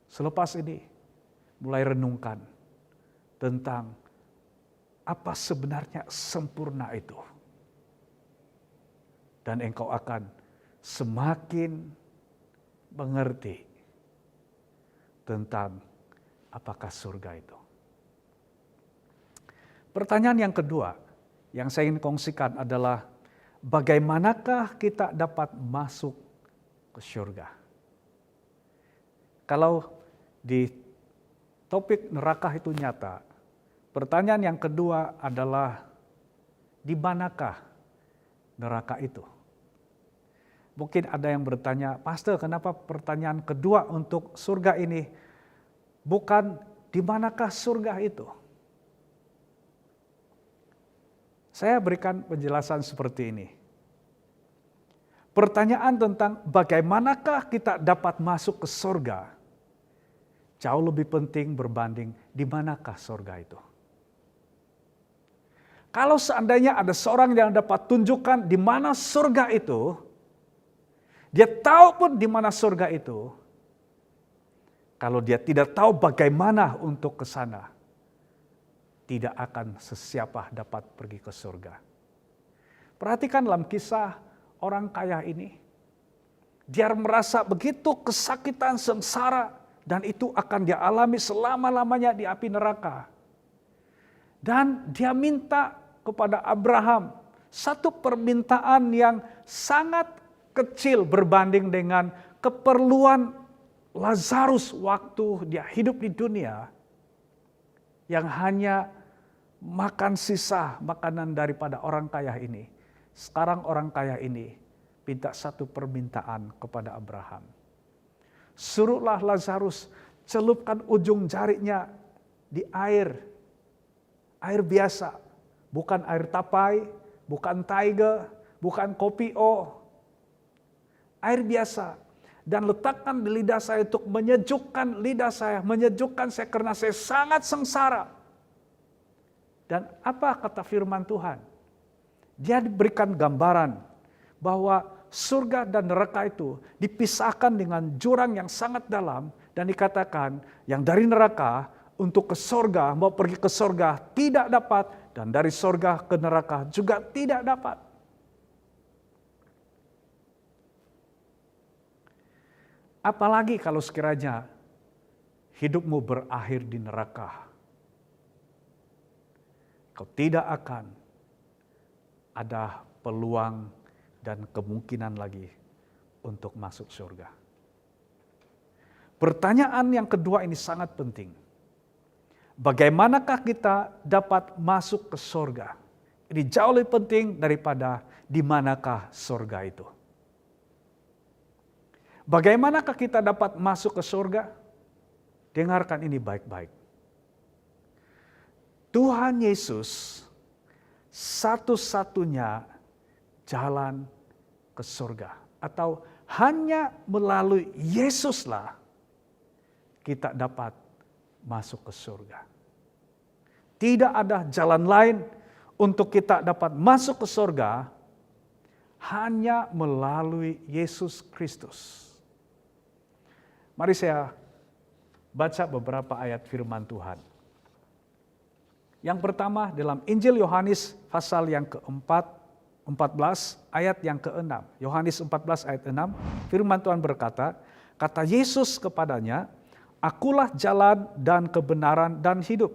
Selepas ini, mulai renungkan tentang apa sebenarnya sempurna itu. Dan engkau akan semakin mengerti tentang apakah surga itu. Pertanyaan yang kedua yang saya ingin kongsikan adalah bagaimanakah kita dapat masuk ke surga? Kalau di topik neraka itu nyata, pertanyaan yang kedua adalah di manakah neraka itu? Mungkin ada yang bertanya, Pastor, kenapa pertanyaan kedua untuk surga ini bukan di manakah surga itu? Saya berikan penjelasan seperti ini. Pertanyaan tentang bagaimanakah kita dapat masuk ke surga jauh lebih penting berbanding di manakah surga itu. Kalau seandainya ada seorang yang dapat tunjukkan di mana surga itu, dia tahu pun di mana surga itu. Kalau dia tidak tahu bagaimana untuk ke sana, tidak akan sesiapa dapat pergi ke surga. Perhatikan dalam kisah orang kaya ini. Dia merasa begitu kesakitan, sengsara, dan itu akan dia alami selama-lamanya di api neraka. Dan dia minta kepada Abraham satu permintaan yang sangat kecil berbanding dengan keperluan Lazarus waktu dia hidup di dunia, yang hanya makan sisa makanan daripada orang kaya ini. Sekarang orang kaya ini minta satu permintaan kepada Abraham. Suruhlah Lazarus celupkan ujung jarinya di air biasa, bukan air tapai, bukan taiga, bukan kopi o, air biasa, dan letakkan di lidah saya untuk menyejukkan lidah saya, menyejukkan saya karena saya sangat sengsara. Dan apa kata firman Tuhan? Dia diberikan gambaran bahwa surga dan neraka itu dipisahkan dengan jurang yang sangat dalam, dan dikatakan yang dari neraka untuk ke surga, mau pergi ke surga tidak dapat, dan dari surga ke neraka juga tidak dapat. Apalagi kalau sekiranya hidupmu berakhir di neraka. Kau tidak akan ada peluang dan kemungkinan lagi untuk masuk surga. Pertanyaan yang kedua ini sangat penting. Bagaimanakah kita dapat masuk ke surga? Ini jauh lebih penting daripada di manakah surga itu. Bagaimanakah kita dapat masuk ke surga? Dengarkan ini baik-baik. Tuhan Yesus satu-satunya jalan ke surga. Atau hanya melalui Yesuslah kita dapat masuk ke surga. Tidak ada jalan lain untuk kita dapat masuk ke surga, hanya melalui Yesus Kristus. Mari saya baca beberapa ayat firman Tuhan. Yang pertama dalam Injil Yohanes pasal yang ke-14 ayat yang ke-6. Yohanes 14 ayat 6, firman Tuhan berkata, kata Yesus kepadanya, Akulah jalan dan kebenaran dan hidup.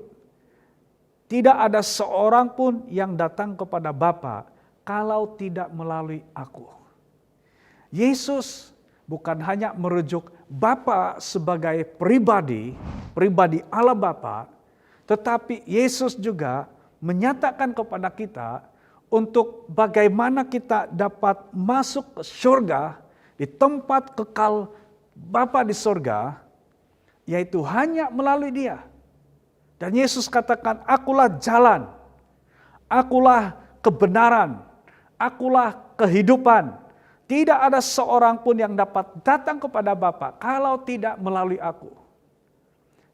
Tidak ada seorang pun yang datang kepada Bapa kalau tidak melalui aku. Yesus bukan hanya merujuk Bapa sebagai pribadi Allah Bapa, tetapi Yesus juga menyatakan kepada kita untuk bagaimana kita dapat masuk ke surga, di tempat kekal Bapa di surga, yaitu hanya melalui Dia. Dan Yesus katakan, akulah jalan, akulah kebenaran, akulah kehidupan. Tidak ada seorang pun yang dapat datang kepada Bapa kalau tidak melalui aku.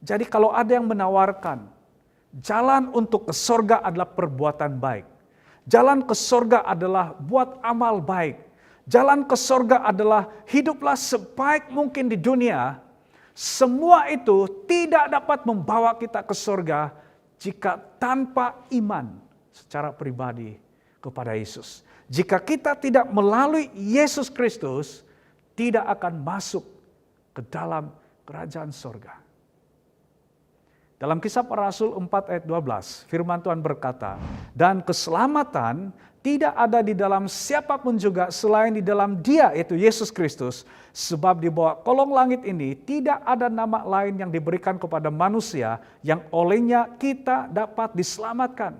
Jadi kalau ada yang menawarkan, jalan untuk ke surga adalah perbuatan baik. Jalan ke surga adalah buat amal baik. Jalan ke surga adalah hiduplah sebaik mungkin di dunia. Semua itu tidak dapat membawa kita ke surga jika tanpa iman secara pribadi kepada Yesus. Jika kita tidak melalui Yesus Kristus, tidak akan masuk ke dalam kerajaan surga. Dalam Kisah Para Rasul 4 ayat 12, firman Tuhan berkata, dan keselamatan tidak ada di dalam siapapun juga selain di dalam Dia, yaitu Yesus Kristus. Sebab di bawah kolong langit ini tidak ada nama lain yang diberikan kepada manusia yang olehnya kita dapat diselamatkan.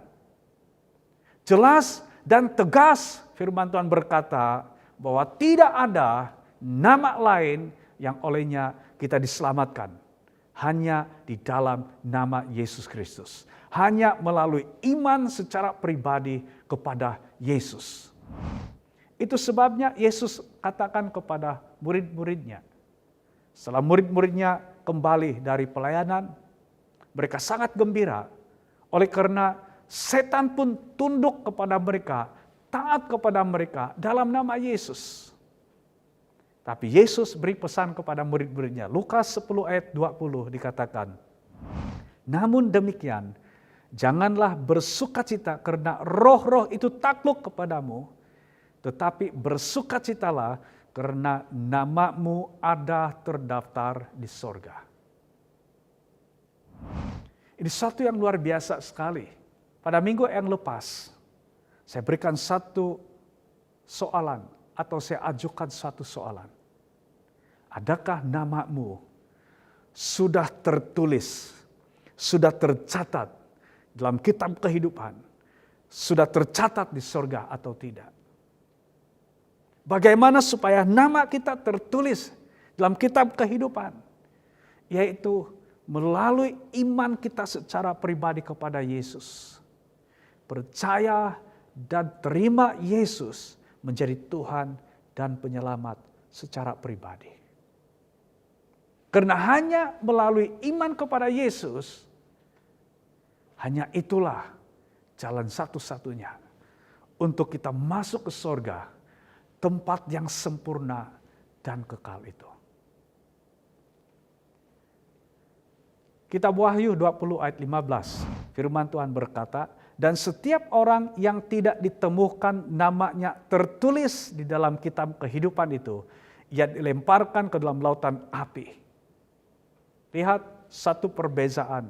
Jelas dan tegas firman Tuhan berkata bahwa tidak ada nama lain yang olehnya kita diselamatkan. Hanya di dalam nama Yesus Kristus. Hanya melalui iman secara pribadi kepada Yesus. Itu sebabnya Yesus katakan kepada murid-muridnya. Setelah murid-muridnya kembali dari pelayanan, mereka sangat gembira. Oleh karena setan pun tunduk kepada mereka, taat kepada mereka dalam nama Yesus. Tapi Yesus beri pesan kepada murid-muridnya. Lukas 10 ayat 20 dikatakan, namun demikian, janganlah bersukacita karena roh-roh itu takluk kepadamu, tetapi bersukacitalah karena namamu ada terdaftar di sorga. Ini satu yang luar biasa sekali. Pada minggu yang lepas, saya berikan satu soalan atau saya ajukan satu soalan. Adakah namamu sudah tertulis, sudah tercatat dalam kitab kehidupan, sudah tercatat di surga atau tidak? Bagaimana supaya nama kita tertulis dalam kitab kehidupan? Yaitu melalui iman kita secara pribadi kepada Yesus. Percaya dan terima Yesus menjadi Tuhan dan penyelamat secara pribadi. Karena hanya melalui iman kepada Yesus, hanya itulah jalan satu-satunya untuk kita masuk ke surga, tempat yang sempurna dan kekal itu. Kitab Wahyu 20 ayat 15, firman Tuhan berkata, dan setiap orang yang tidak ditemukan namanya tertulis di dalam kitab kehidupan itu, ia dilemparkan ke dalam lautan api. Lihat satu perbezaan.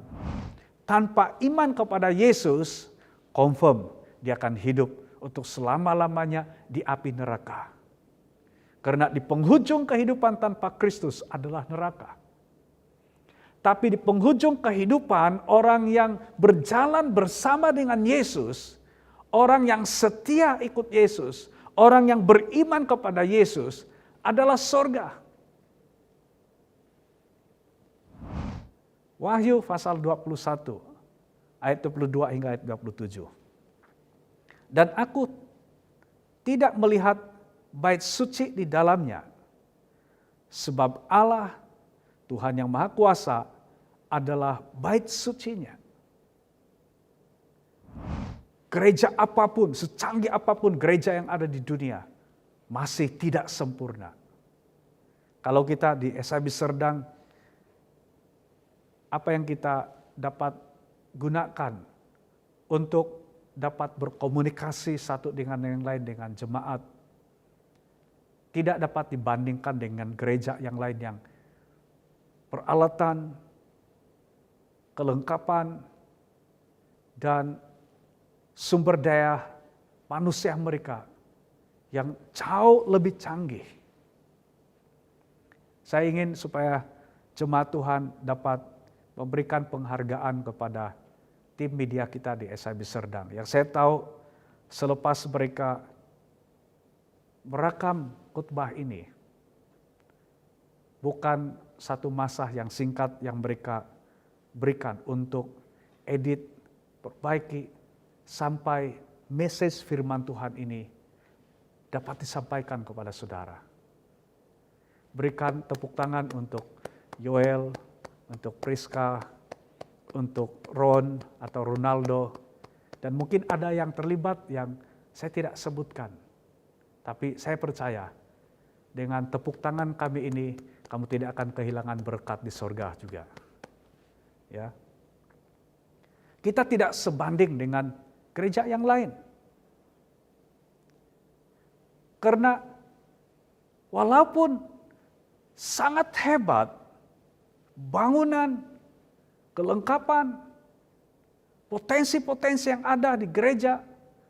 Tanpa iman kepada Yesus, confirm dia akan hidup untuk selama-lamanya di api neraka. Karena di penghujung kehidupan tanpa Kristus adalah neraka. Tapi di penghujung kehidupan orang yang berjalan bersama dengan Yesus, orang yang setia ikut Yesus, orang yang beriman kepada Yesus adalah surga. Wahyu pasal 21 ayat 22 hingga ayat 27. Dan aku tidak melihat bait suci di dalamnya, sebab Allah Tuhan yang Maha Kuasa adalah bait sucinya. Gereja apapun, secanggih apapun gereja yang ada di dunia, masih tidak sempurna. Kalau kita di SIB Serdang, apa yang kita dapat gunakan untuk dapat berkomunikasi satu dengan yang lain, dengan jemaat, tidak dapat dibandingkan dengan gereja yang lain yang peralatan, kelengkapan, dan sumber daya manusia mereka yang jauh lebih canggih. Saya ingin supaya jemaat Tuhan dapat memberikan penghargaan kepada tim media kita di SIB Serdang. Yang saya tahu selepas mereka merekam khotbah ini, bukan satu masa yang singkat yang mereka berikan untuk edit, perbaiki, sampai message firman Tuhan ini dapat disampaikan kepada saudara. Berikan tepuk tangan untuk Yoel, untuk Priska, untuk Ron atau Ronaldo, dan mungkin ada yang terlibat yang saya tidak sebutkan. Tapi saya percaya dengan tepuk tangan kami ini, kamu tidak akan kehilangan berkat di sorga juga. Ya. Kita tidak sebanding dengan gereja yang lain. Karena walaupun sangat hebat, bangunan, kelengkapan, potensi-potensi yang ada di gereja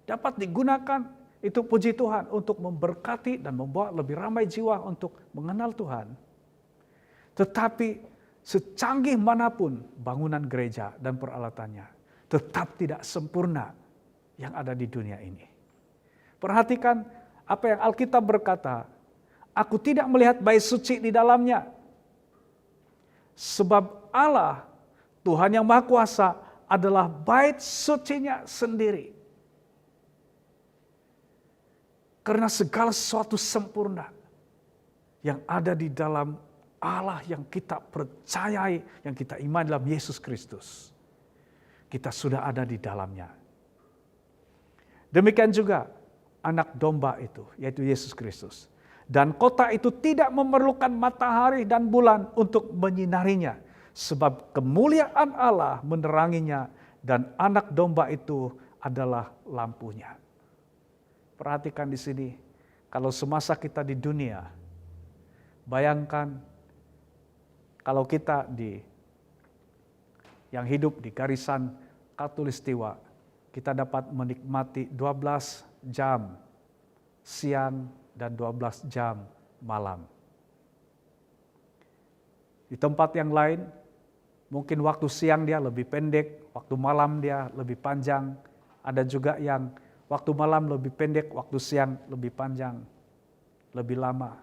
dapat digunakan, itu puji Tuhan untuk memberkati dan membawa lebih ramai jiwa untuk mengenal Tuhan. Tetapi secanggih manapun bangunan gereja dan peralatannya, tetap tidak sempurna yang ada di dunia ini. Perhatikan apa yang Alkitab berkata, aku tidak melihat bait suci di dalamnya. Sebab Allah, Tuhan yang Maha Kuasa, adalah bait sucinya sendiri. Karena segala sesuatu sempurna yang ada di dalam Allah yang kita percayai, yang kita imani dalam Yesus Kristus. Kita sudah ada di dalamnya. Demikian juga anak domba itu, yaitu Yesus Kristus. Dan kota itu tidak memerlukan matahari dan bulan untuk menyinarinya. Sebab kemuliaan Allah meneranginya dan anak domba itu adalah lampunya. Perhatikan di sini, kalau semasa kita di dunia, bayangkan kalau kita yang hidup di garisan Khatulistiwa, kita dapat menikmati 12 jam siang dan 12 jam malam. Di tempat yang lain, mungkin waktu siang dia lebih pendek, waktu malam dia lebih panjang. Ada juga yang waktu malam lebih pendek, waktu siang lebih panjang, lebih lama.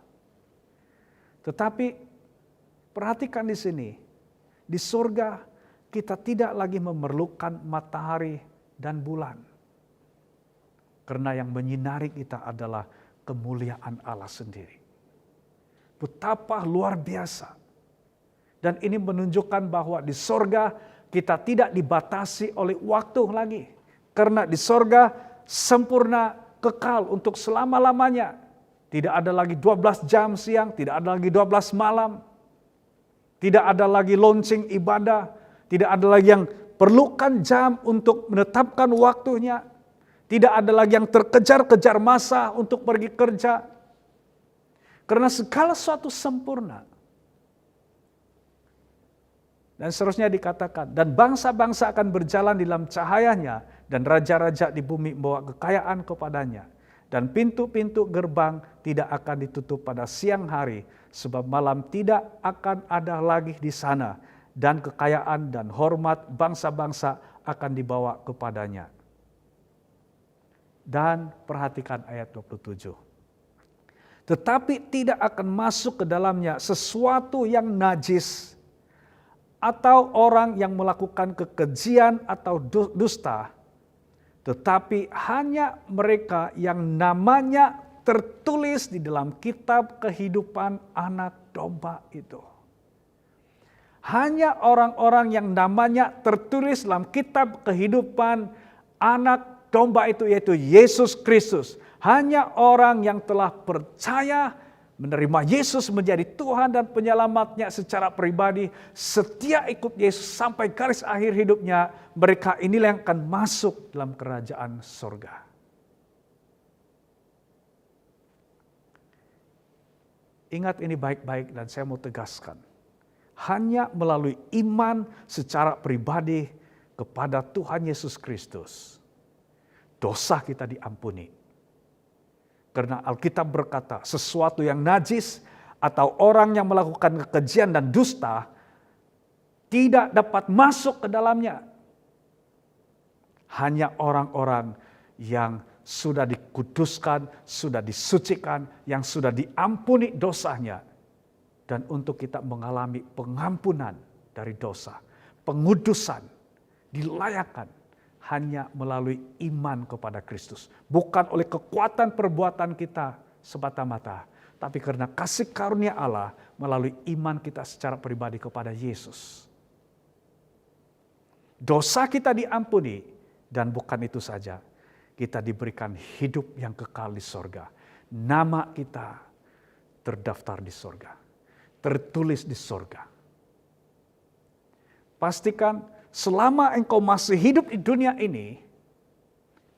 Tetapi perhatikan di sini, di surga kita tidak lagi memerlukan matahari dan bulan. Karena yang menyinari kita adalah kemuliaan Allah sendiri. Betapa luar biasa. Dan ini menunjukkan bahwa di sorga kita tidak dibatasi oleh waktu lagi. Karena di sorga sempurna, kekal untuk selama-lamanya. Tidak ada lagi 12 jam siang, tidak ada lagi 12 malam. Tidak ada lagi launching ibadah. Tidak ada lagi yang perlukan jam untuk menetapkan waktunya. Tidak ada lagi yang terkejar-kejar masa untuk pergi kerja. Karena segala sesuatu sempurna. Dan seterusnya dikatakan, dan bangsa-bangsa akan berjalan di dalam cahayanya, dan raja-raja di bumi membawa kekayaan kepadanya. Dan pintu-pintu gerbang tidak akan ditutup pada siang hari, sebab malam tidak akan ada lagi di sana. Dan kekayaan dan hormat bangsa-bangsa akan dibawa kepadanya. Dan perhatikan ayat 27. Tetapi tidak akan masuk ke dalamnya sesuatu yang najis, atau orang yang melakukan kekejian atau dusta, tetapi hanya mereka yang namanya tertulis di dalam kitab kehidupan anak domba itu. Hanya orang-orang yang namanya tertulis dalam kitab kehidupan anak domba itu, yaitu Yesus Kristus. Hanya orang yang telah percaya menerima Yesus menjadi Tuhan dan penyelamatnya secara pribadi, setia ikut Yesus sampai garis akhir hidupnya, mereka inilah yang akan masuk dalam kerajaan surga. Ingat ini baik-baik dan saya mau tegaskan. Hanya melalui iman secara pribadi kepada Tuhan Yesus Kristus, dosa kita diampuni. Karena Alkitab berkata, sesuatu yang najis atau orang yang melakukan kekejian dan dusta tidak dapat masuk ke dalamnya. Hanya orang-orang yang sudah dikuduskan, sudah disucikan, yang sudah diampuni dosanya. Dan untuk kita mengalami pengampunan dari dosa, pengudusan, dilayakan hanya melalui iman kepada Kristus. Bukan oleh kekuatan perbuatan kita semata-mata, tapi karena kasih karunia Allah melalui iman kita secara pribadi kepada Yesus. Dosa kita diampuni, dan bukan itu saja, kita diberikan hidup yang kekal di sorga. Nama kita terdaftar di sorga, tertulis di sorga. Pastikan selama engkau masih hidup di dunia ini,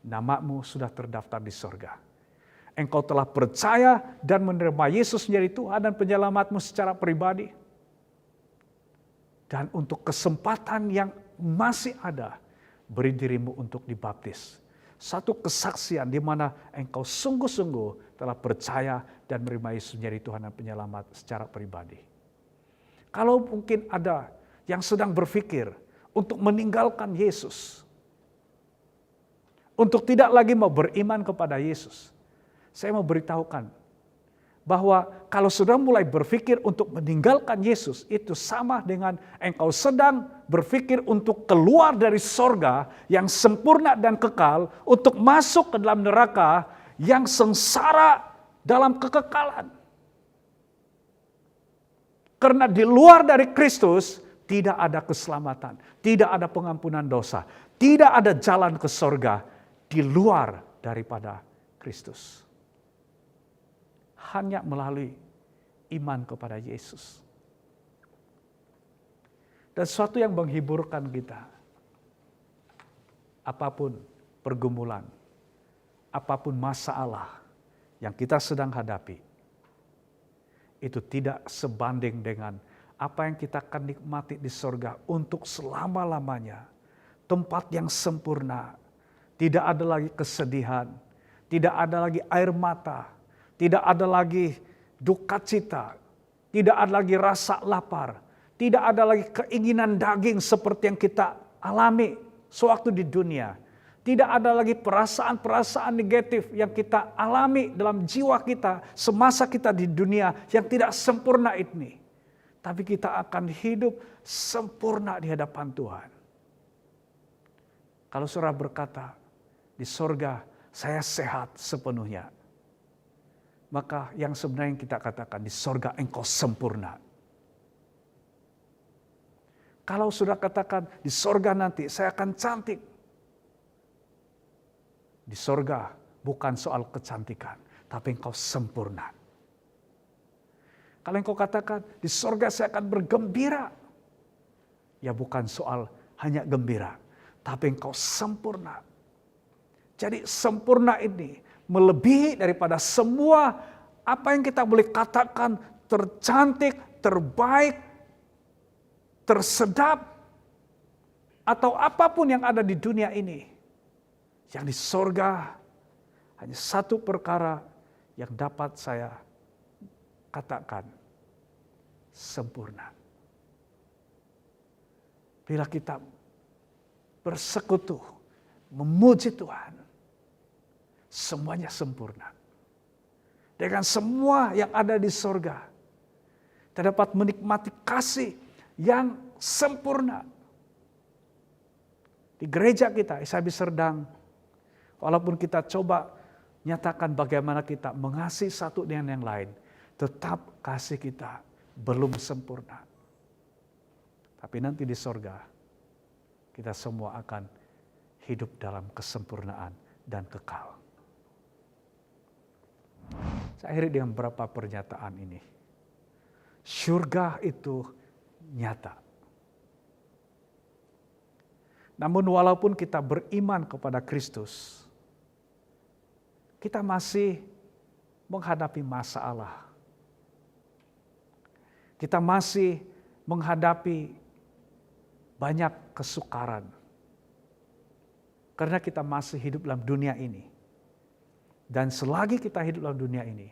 namamu sudah terdaftar di sorga. Engkau telah percaya dan menerima Yesus menjadi Tuhan dan penyelamatmu secara pribadi. Dan untuk kesempatan yang masih ada, beri dirimu untuk dibaptis. Satu kesaksian di mana engkau sungguh-sungguh telah percaya dan menerima Yesus menjadi Tuhan dan penyelamat secara pribadi. Kalau mungkin ada yang sedang berpikir untuk meninggalkan Yesus, untuk tidak lagi mau beriman kepada Yesus, saya mau beritahukan bahwa kalau sudah mulai berpikir untuk meninggalkan Yesus, itu sama dengan engkau sedang berpikir untuk keluar dari sorga yang sempurna dan kekal, untuk masuk ke dalam neraka yang sengsara dalam kekekalan. Karena di luar dari Kristus tidak ada keselamatan, tidak ada pengampunan dosa, tidak ada jalan ke sorga di luar daripada Kristus. Hanya melalui iman kepada Yesus. Dan sesuatu yang menghiburkan kita, apapun pergumulan, apapun masalah yang kita sedang hadapi, itu tidak sebanding dengan apa yang kita akan nikmati di sorga untuk selama-lamanya. Tempat yang sempurna, tidak ada lagi kesedihan, tidak ada lagi air mata, tidak ada lagi duka cita, tidak ada lagi rasa lapar, tidak ada lagi keinginan daging seperti yang kita alami sewaktu di dunia. Tidak ada lagi perasaan-perasaan negatif yang kita alami dalam jiwa kita semasa kita di dunia yang tidak sempurna ini. Tapi kita akan hidup sempurna di hadapan Tuhan. Kalau saudara berkata, di sorga saya sehat sepenuhnya, maka yang sebenarnya kita katakan, di sorga engkau sempurna. Kalau sudah katakan, di sorga nanti saya akan cantik. Di sorga bukan soal kecantikan, tapi engkau sempurna. Kalau engkau katakan, di sorga saya akan bergembira. Ya bukan soal hanya gembira, tapi engkau sempurna. Jadi sempurna ini melebihi daripada semua apa yang kita boleh katakan tercantik, terbaik, tersedap, atau apapun yang ada di dunia ini. Yang di sorga hanya satu perkara yang dapat saya katakan, sempurna. Bila kita bersekutu, memuji Tuhan, semuanya sempurna. Dengan semua yang ada di sorga, kita dapat menikmati kasih yang sempurna. Di gereja kita, Isabi Serdang, walaupun kita coba nyatakan bagaimana kita mengasihi satu dengan yang lain, tetap kasih kita belum sempurna. Tapi nanti di sorga, kita semua akan hidup dalam kesempurnaan dan kekal. Saya akhiri dengan beberapa pernyataan ini. Surga itu nyata. Namun walaupun kita beriman kepada Kristus, kita masih menghadapi masalah. Kita masih menghadapi banyak kesukaran, Karena kita masih hidup dalam dunia ini. Dan selagi kita hidup dalam dunia ini,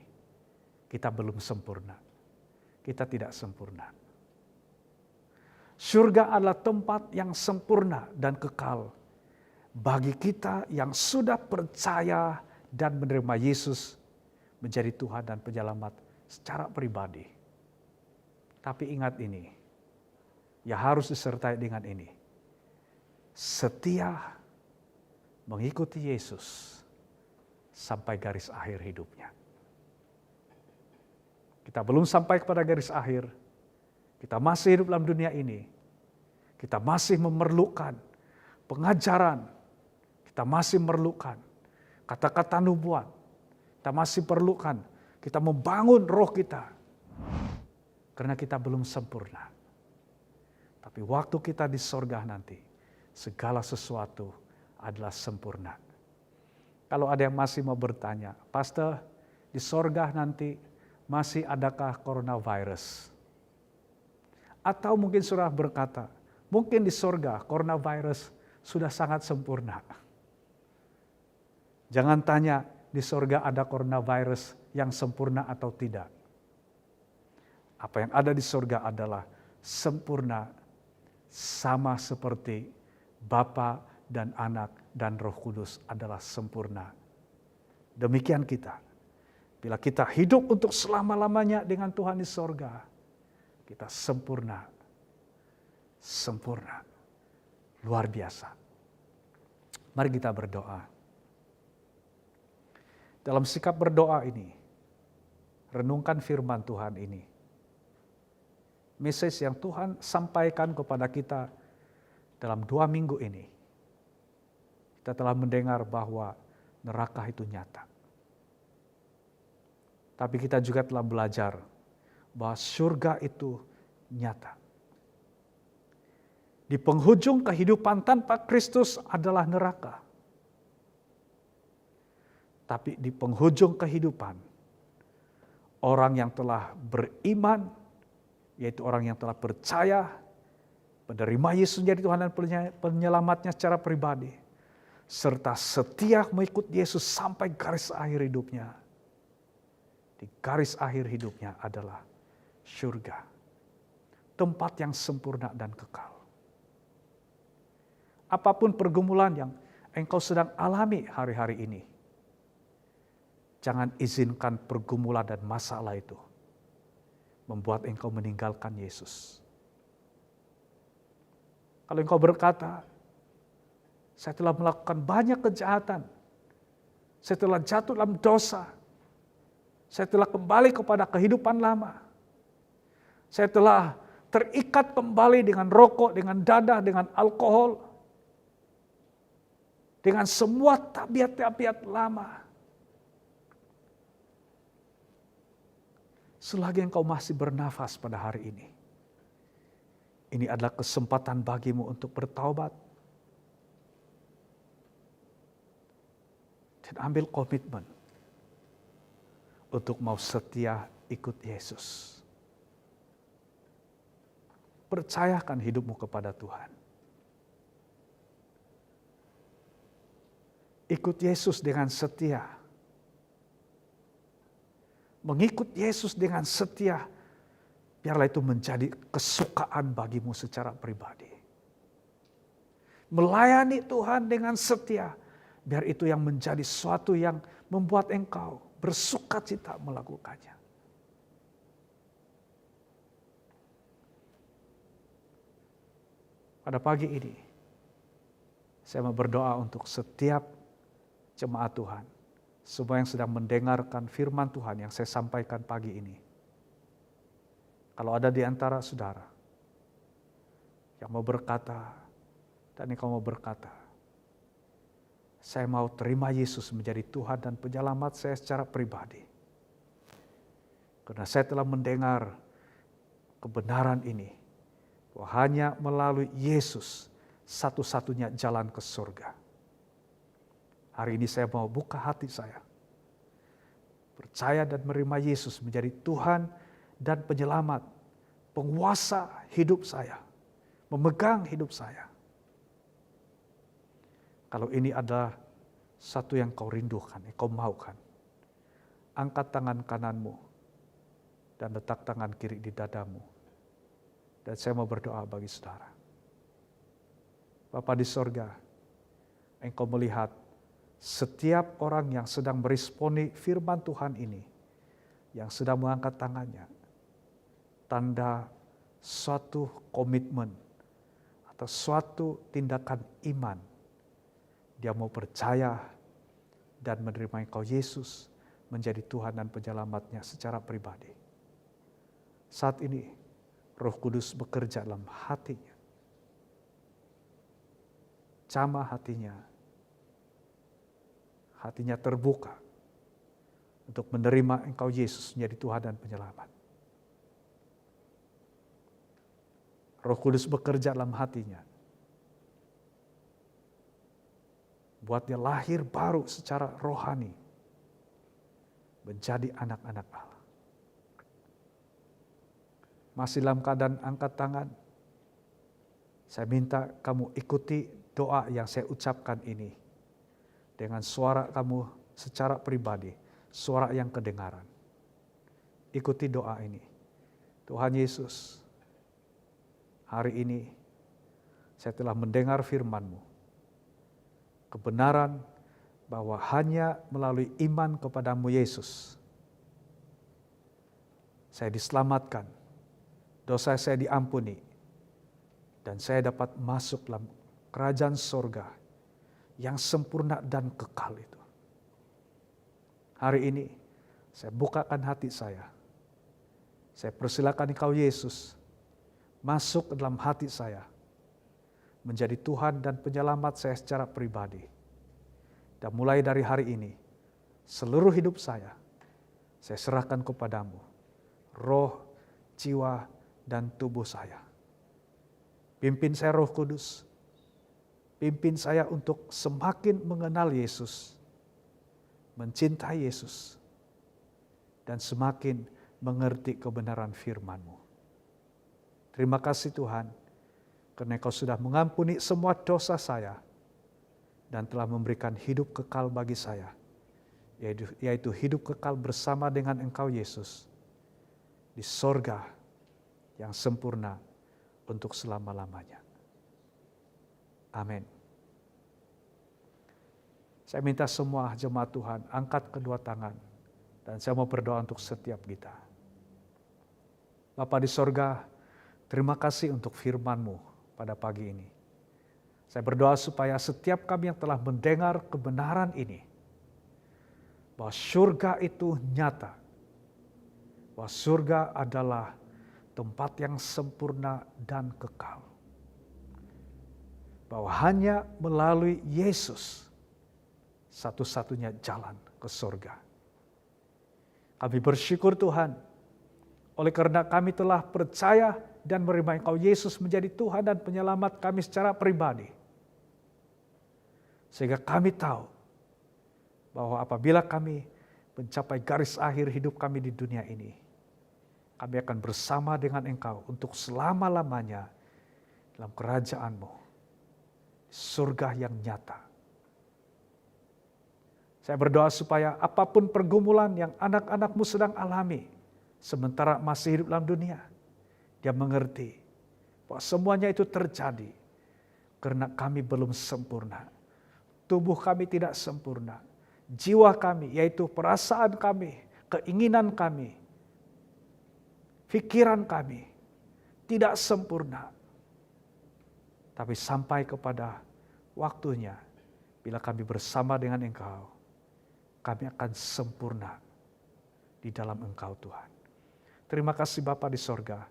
kita belum sempurna. Kita tidak sempurna. Surga adalah tempat yang sempurna dan kekal bagi kita yang sudah percaya dan menerima Yesus menjadi Tuhan dan Penyelamat secara pribadi. Tapi ingat ini, ya harus disertai dengan ini. Setia mengikuti Yesus sampai garis akhir hidupnya. Kita belum sampai kepada garis akhir. Kita masih hidup dalam dunia ini. Kita masih memerlukan pengajaran. Kita masih memerlukan kata-kata nubuat. Kita masih perlukan kita membangun roh kita. Karena kita belum sempurna. Tapi waktu kita di sorga nanti, segala sesuatu adalah sempurna. Kalau ada yang masih mau bertanya, Pastor, di sorga nanti masih adakah coronavirus? Atau mungkin saudara berkata, mungkin di sorga coronavirus sudah sangat sempurna. Jangan tanya di sorga ada coronavirus yang sempurna atau tidak. Apa yang ada di sorga adalah sempurna, sama seperti Bapa dan Anak dan Roh Kudus adalah sempurna. Demikian kita. Bila kita hidup untuk selama-lamanya dengan Tuhan di sorga, kita sempurna. Sempurna. Luar biasa. Mari kita berdoa. Dalam sikap berdoa ini, renungkan firman Tuhan ini. Message yang Tuhan sampaikan kepada kita dalam 2 minggu ini. Kita telah mendengar bahwa neraka itu nyata. Tapi kita juga telah belajar bahwa surga itu nyata. Di penghujung kehidupan tanpa Kristus adalah neraka. Tapi di penghujung kehidupan, orang yang telah beriman, yaitu orang yang telah percaya, menerima Yesus menjadi Tuhan dan Penyelamatnya secara pribadi, serta setia mengikut Yesus sampai garis akhir hidupnya. Di garis akhir hidupnya adalah surga. Tempat yang sempurna dan kekal. Apapun pergumulan yang engkau sedang alami hari-hari ini, jangan izinkan pergumulan dan masalah itu membuat engkau meninggalkan Yesus. Kalau engkau berkata, saya telah melakukan banyak kejahatan, saya telah jatuh dalam dosa, saya telah kembali kepada kehidupan lama, saya telah terikat kembali dengan rokok, dengan dadah, dengan alkohol, dengan semua tabiat-tabiat lama. Selagi engkau masih bernafas pada hari ini adalah kesempatan bagimu untuk bertaubat. Dan ambil komitmen untuk mau setia ikut Yesus. Percayakan hidupmu kepada Tuhan. Ikut Yesus dengan setia. Mengikut Yesus dengan setia, biarlah itu menjadi kesukaan bagimu secara pribadi. Melayani Tuhan dengan setia, biar itu yang menjadi sesuatu yang membuat engkau bersukacita melakukannya. Pada pagi ini, saya mau berdoa untuk setiap jemaat Tuhan. Semua yang sedang mendengarkan firman Tuhan yang saya sampaikan pagi ini. Kalau ada di antara saudara yang mau berkata, dan engkau mau berkata, saya mau terima Yesus menjadi Tuhan dan Penyelamat saya secara pribadi. Karena saya telah mendengar kebenaran ini, bahwa hanya melalui Yesus satu-satunya jalan ke surga. Hari ini saya mau buka hati saya. Percaya dan menerima Yesus menjadi Tuhan dan Penyelamat. Penguasa hidup saya. Memegang hidup saya. Kalau ini adalah satu yang kau rindukan, yang kau maukan, angkat tangan kananmu dan letak tangan kiri di dadamu. Dan saya mau berdoa bagi saudara. Bapa di sorga, Engkau melihat setiap orang yang sedang meresponi firman Tuhan ini, yang sedang mengangkat tangannya, tanda suatu komitmen atau suatu tindakan iman. Dia mau percaya dan menerima Engkau Yesus menjadi Tuhan dan Penyelamatnya secara pribadi. Saat ini Roh Kudus bekerja dalam hatinya. Jamah hatinya. Hatinya terbuka untuk menerima Engkau Yesus menjadi Tuhan dan Penyelamat. Roh Kudus bekerja dalam hatinya. Buat dia lahir baru secara rohani. Menjadi anak-anak Allah. Masih dalam keadaan angkat tangan, saya minta kamu ikuti doa yang saya ucapkan ini. Dengan suara kamu secara pribadi, suara yang kedengaran. Ikuti doa ini. Tuhan Yesus, hari ini saya telah mendengar firman-Mu. Kebenaran bahwa hanya melalui iman kepadamu Yesus, saya diselamatkan, dosa saya diampuni, dan saya dapat masuk dalam kerajaan sorga yang sempurna dan kekal itu. Hari ini saya bukakan hati saya persilakan Engkau Yesus masuk ke dalam hati saya, menjadi Tuhan dan Penyelamat saya secara pribadi. Dan mulai dari hari ini, seluruh hidup saya serahkan kepadamu, roh, jiwa, dan tubuh saya. Pimpin saya Roh Kudus, pimpin saya untuk semakin mengenal Yesus, mencintai Yesus, dan semakin mengerti kebenaran firman-Mu. Terima kasih Tuhan, karena Engkau sudah mengampuni semua dosa saya, dan telah memberikan hidup kekal bagi saya, yaitu hidup kekal bersama dengan Engkau Yesus, di sorga yang sempurna untuk selama-lamanya. Amin. Saya minta semua jemaat Tuhan angkat kedua tangan, dan saya mau berdoa untuk setiap kita. Bapa di sorga, terima kasih untuk firman-Mu pada pagi ini. Saya berdoa supaya setiap kami yang telah mendengar kebenaran ini, bahwa surga itu nyata, bahwa surga adalah tempat yang sempurna dan kekal. Bahwa hanya melalui Yesus satu-satunya jalan ke surga. Kami bersyukur Tuhan, oleh karena kami telah percaya dan menerima Engkau Yesus menjadi Tuhan dan Penyelamat kami secara pribadi. Sehingga kami tahu bahwa apabila kami mencapai garis akhir hidup kami di dunia ini, kami akan bersama dengan Engkau untuk selama-lamanya dalam kerajaan-Mu, surga yang nyata. Saya berdoa supaya apapun pergumulan yang anak-anak-Mu sedang alami, sementara masih hidup dalam dunia, dia mengerti bahwa semuanya itu terjadi karena kami belum sempurna. Tubuh kami tidak sempurna. Jiwa kami, yaitu perasaan kami, keinginan kami, pikiran kami, tidak sempurna. Tapi sampai kepada waktunya, bila kami bersama dengan Engkau, kami akan sempurna di dalam Engkau Tuhan. Terima kasih Bapa di sorga.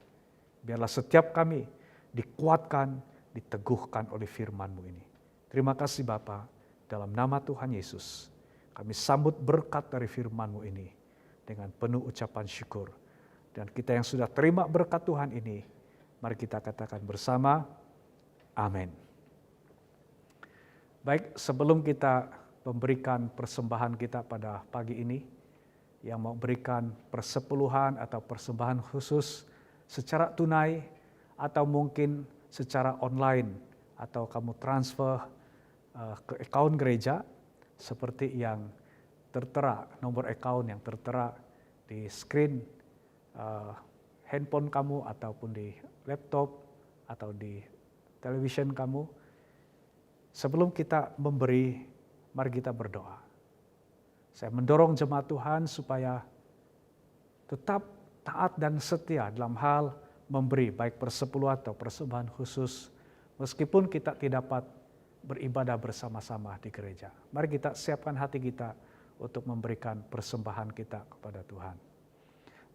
Biarlah setiap kami dikuatkan, diteguhkan oleh firman-Mu ini. Terima kasih Bapa, dalam nama Tuhan Yesus. Kami sambut berkat dari firman-Mu ini dengan penuh ucapan syukur. Dan kita yang sudah terima berkat Tuhan ini, mari kita katakan bersama, amin. Baik, sebelum kita memberikan persembahan kita pada pagi ini, yang mau berikan persepuluhan atau persembahan khusus secara tunai, atau mungkin secara online, atau kamu transfer ke account gereja seperti yang tertera, nomor account yang tertera di screen handphone kamu ataupun di laptop atau di television kamu. Sebelum kita memberi, mari kita berdoa. Saya mendorong jemaat Tuhan supaya tetap taat dan setia dalam hal memberi, baik persepuluhan atau persembahan khusus, meskipun kita tidak dapat beribadah bersama-sama di gereja. Mari kita siapkan hati kita untuk memberikan persembahan kita kepada Tuhan.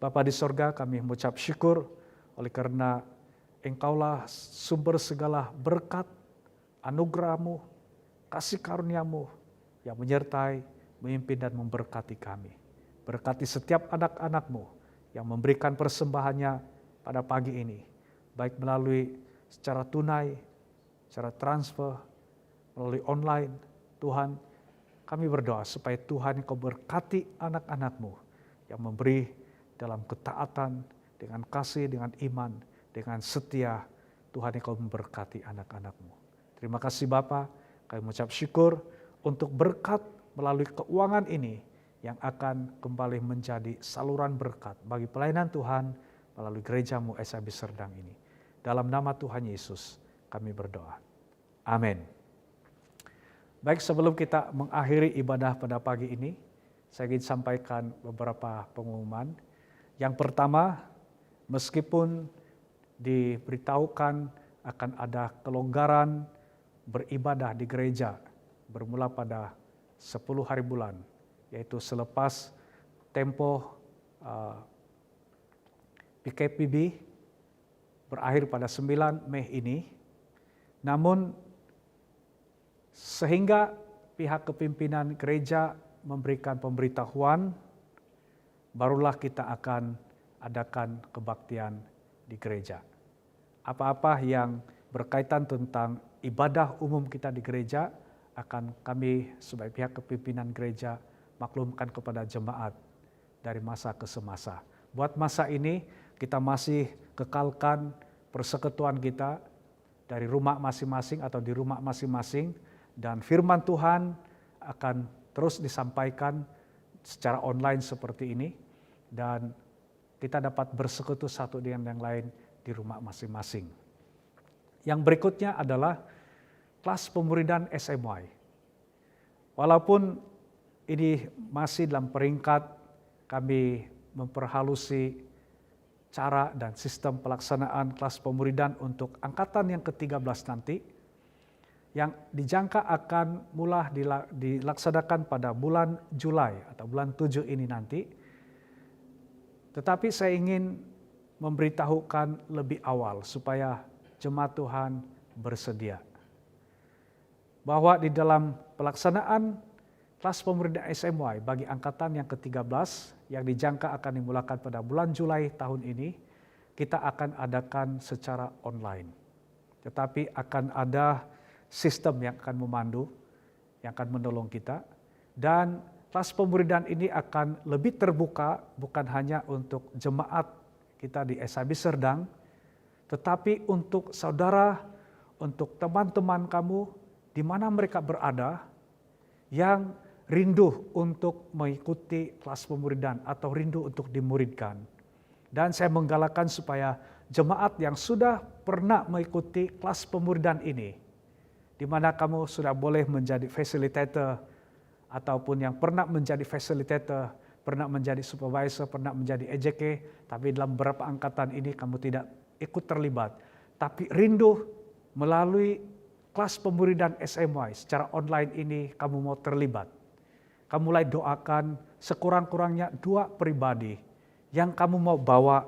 Bapa di sorga, kami mengucap syukur oleh karena Engkaulah sumber segala berkat, anugerah-Mu, kasih karunia-Mu yang menyertai, memimpin dan memberkati kami. Berkati setiap anak-anak-Mu yang memberikan persembahannya pada pagi ini, baik melalui secara tunai, secara transfer, melalui online. Tuhan, kami berdoa supaya Tuhan Engkau berkati anak-anak-Mu yang memberi dalam ketaatan, dengan kasih, dengan iman, dengan setia. Tuhan Engkau memberkati anak-anak-Mu. Terima kasih Bapa, kami mengucap syukur untuk berkat melalui keuangan ini yang akan kembali menjadi saluran berkat bagi pelayanan Tuhan melalui gereja-Mu SIB Serdang ini. Dalam nama Tuhan Yesus kami berdoa. Amin. Baik, sebelum kita mengakhiri ibadah pada pagi ini, saya ingin sampaikan beberapa pengumuman. Yang pertama, meskipun diberitahukan akan ada kelonggaran beribadah di gereja bermula pada 10 hari bulan, yaitu selepas tempo PKPB berakhir pada 9 Mei ini. Namun sehingga pihak kepimpinan gereja memberikan pemberitahuan, barulah kita akan adakan kebaktian di gereja. Apa-apa yang berkaitan tentang ibadah umum kita di gereja akan kami sebagai pihak kepimpinan gereja maklumkan kepada jemaat dari masa ke semasa. Buat masa ini kita masih kekalkan persekutuan kita dari rumah masing-masing atau di rumah masing-masing, dan firman Tuhan akan terus disampaikan secara online seperti ini, dan kita dapat bersekutu satu dengan yang lain di rumah masing-masing. Yang berikutnya adalah kelas pemuridan SMY. Walaupun ini masih dalam peringkat kami memperhalusi cara dan sistem pelaksanaan kelas pemuridan untuk angkatan yang ke-13 nanti, yang dijangka akan mulai dilaksanakan pada bulan Juli atau bulan 7 ini nanti. Tetapi saya ingin memberitahukan lebih awal supaya jemaat Tuhan bersedia. Bahwa di dalam pelaksanaan kelas pemuridan SMY bagi angkatan yang ke-13 yang dijangka akan dimulakan pada bulan Juli tahun ini, kita akan adakan secara online. Tetapi akan ada sistem yang akan memandu, yang akan menolong kita. Dan kelas pemuridan ini akan lebih terbuka, bukan hanya untuk jemaat kita di SIB Serdang, tetapi untuk saudara, untuk teman-teman kamu, di mana mereka berada, yang rindu untuk mengikuti kelas pemuridan atau rindu untuk dimuridkan. Dan saya menggalakkan supaya jemaat yang sudah pernah mengikuti kelas pemuridan ini, di mana kamu sudah boleh menjadi facilitator, ataupun yang pernah menjadi facilitator, pernah menjadi supervisor, pernah menjadi EJK, tapi dalam beberapa angkatan ini kamu tidak ikut terlibat. Tapi rindu melalui kelas pemuridan SMY secara online ini kamu mau terlibat. Kamu mulai doakan sekurang-kurangnya 2 pribadi yang kamu mau bawa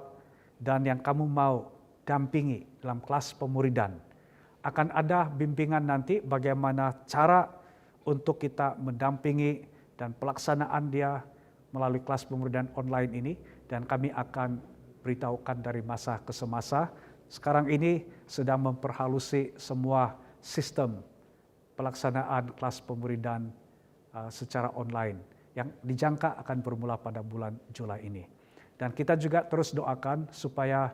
dan yang kamu mau dampingi dalam kelas pemuridan. Akan ada bimbingan nanti bagaimana cara untuk kita mendampingi dan pelaksanaan dia melalui kelas pemuridan online ini, dan kami akan beritahukan dari masa ke semasa. Sekarang ini sedang memperhalusi semua sistem pelaksanaan kelas pemuridan secara online yang dijangka akan bermula pada bulan Juli ini. Dan kita juga terus doakan supaya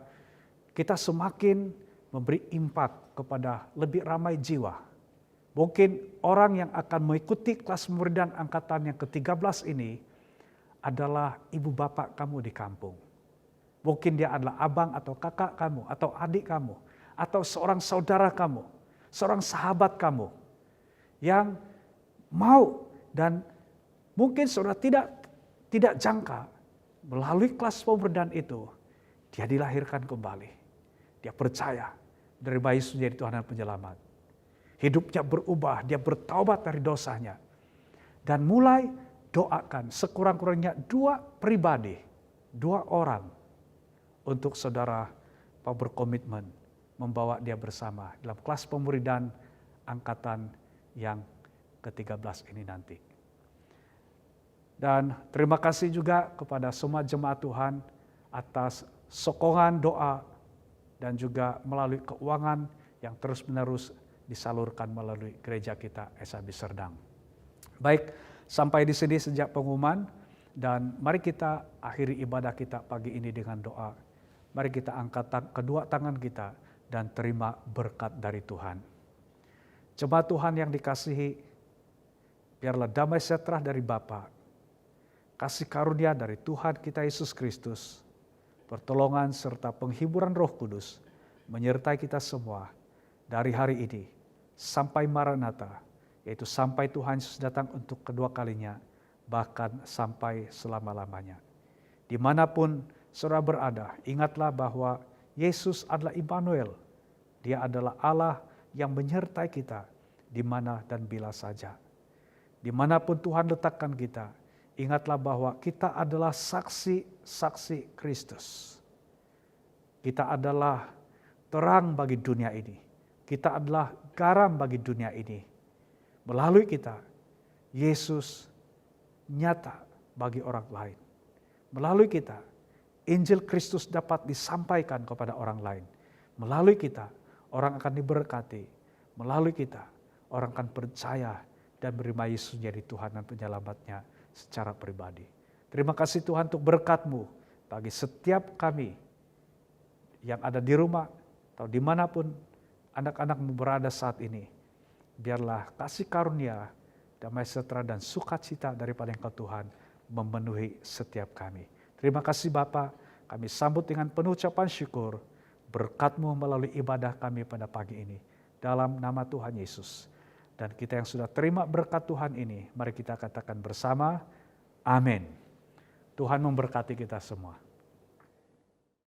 kita semakin memberi impact kepada lebih ramai jiwa Mungkin orang yang akan mengikuti kelas pemuridan angkatan yang ke-13 ini adalah ibu bapak kamu di kampung. Mungkin dia adalah abang atau kakak kamu, atau adik kamu, atau seorang saudara kamu, seorang sahabat kamu yang mau dan mungkin saudara tidak jangka melalui kelas pemuridan itu dia dilahirkan kembali. Dia percaya dari bayi Yesus menjadi Tuhan dan Penyelamat. Hidupnya berubah, dia bertaubat dari dosanya. Dan mulai doakan sekurang-kurangnya 2 pribadi, 2 orang untuk saudara mau berkomitmen membawa dia bersama dalam kelas pemuridan angkatan yang ke-13 ini nanti. Dan terima kasih juga kepada semua jemaat Tuhan atas sokongan doa dan juga melalui keuangan yang terus-menerus disalurkan melalui gereja kita SAB Serdang. Baik, sampai di sini sejak pengumuman dan mari kita akhiri ibadah kita pagi ini dengan doa. Mari kita angkat kedua tangan kita dan terima berkat dari Tuhan. Jemaat Tuhan yang dikasihi, biarlah damai sejahtera dari Bapa, kasih karunia dari Tuhan kita Yesus Kristus, pertolongan serta penghiburan Roh Kudus menyertai kita semua dari hari ini sampai Maranatha, yaitu sampai Tuhan Yesus datang untuk kedua kalinya, bahkan sampai selama-lamanya. Dimanapun saudara berada, ingatlah bahwa Yesus adalah Immanuel. Dia adalah Allah yang menyertai kita di mana dan bila saja. Dimanapun Tuhan letakkan kita, ingatlah bahwa kita adalah saksi-saksi Kristus. Kita adalah terang bagi dunia ini. Kita adalah garam bagi dunia ini. Melalui kita, Yesus nyata bagi orang lain. Melalui kita, Injil Kristus dapat disampaikan kepada orang lain. Melalui kita, orang akan diberkati. Melalui kita, orang akan percaya dan menerima Yesus menjadi Tuhan dan Penyelamatnya secara pribadi. Terima kasih Tuhan untuk berkat-Mu bagi setiap kami yang ada di rumah atau dimanapun anak-anak-Mu berada saat ini. Biarlah kasih karunia, damai sejahtera dan sukacita daripada Engkau Tuhan memenuhi setiap kami. Terima kasih Bapa, kami sambut dengan penuh ucapan syukur berkat-Mu melalui ibadah kami pada pagi ini. Dalam nama Tuhan Yesus. Dan kita yang sudah terima berkat Tuhan ini, mari kita katakan bersama, amin. Tuhan memberkati kita semua.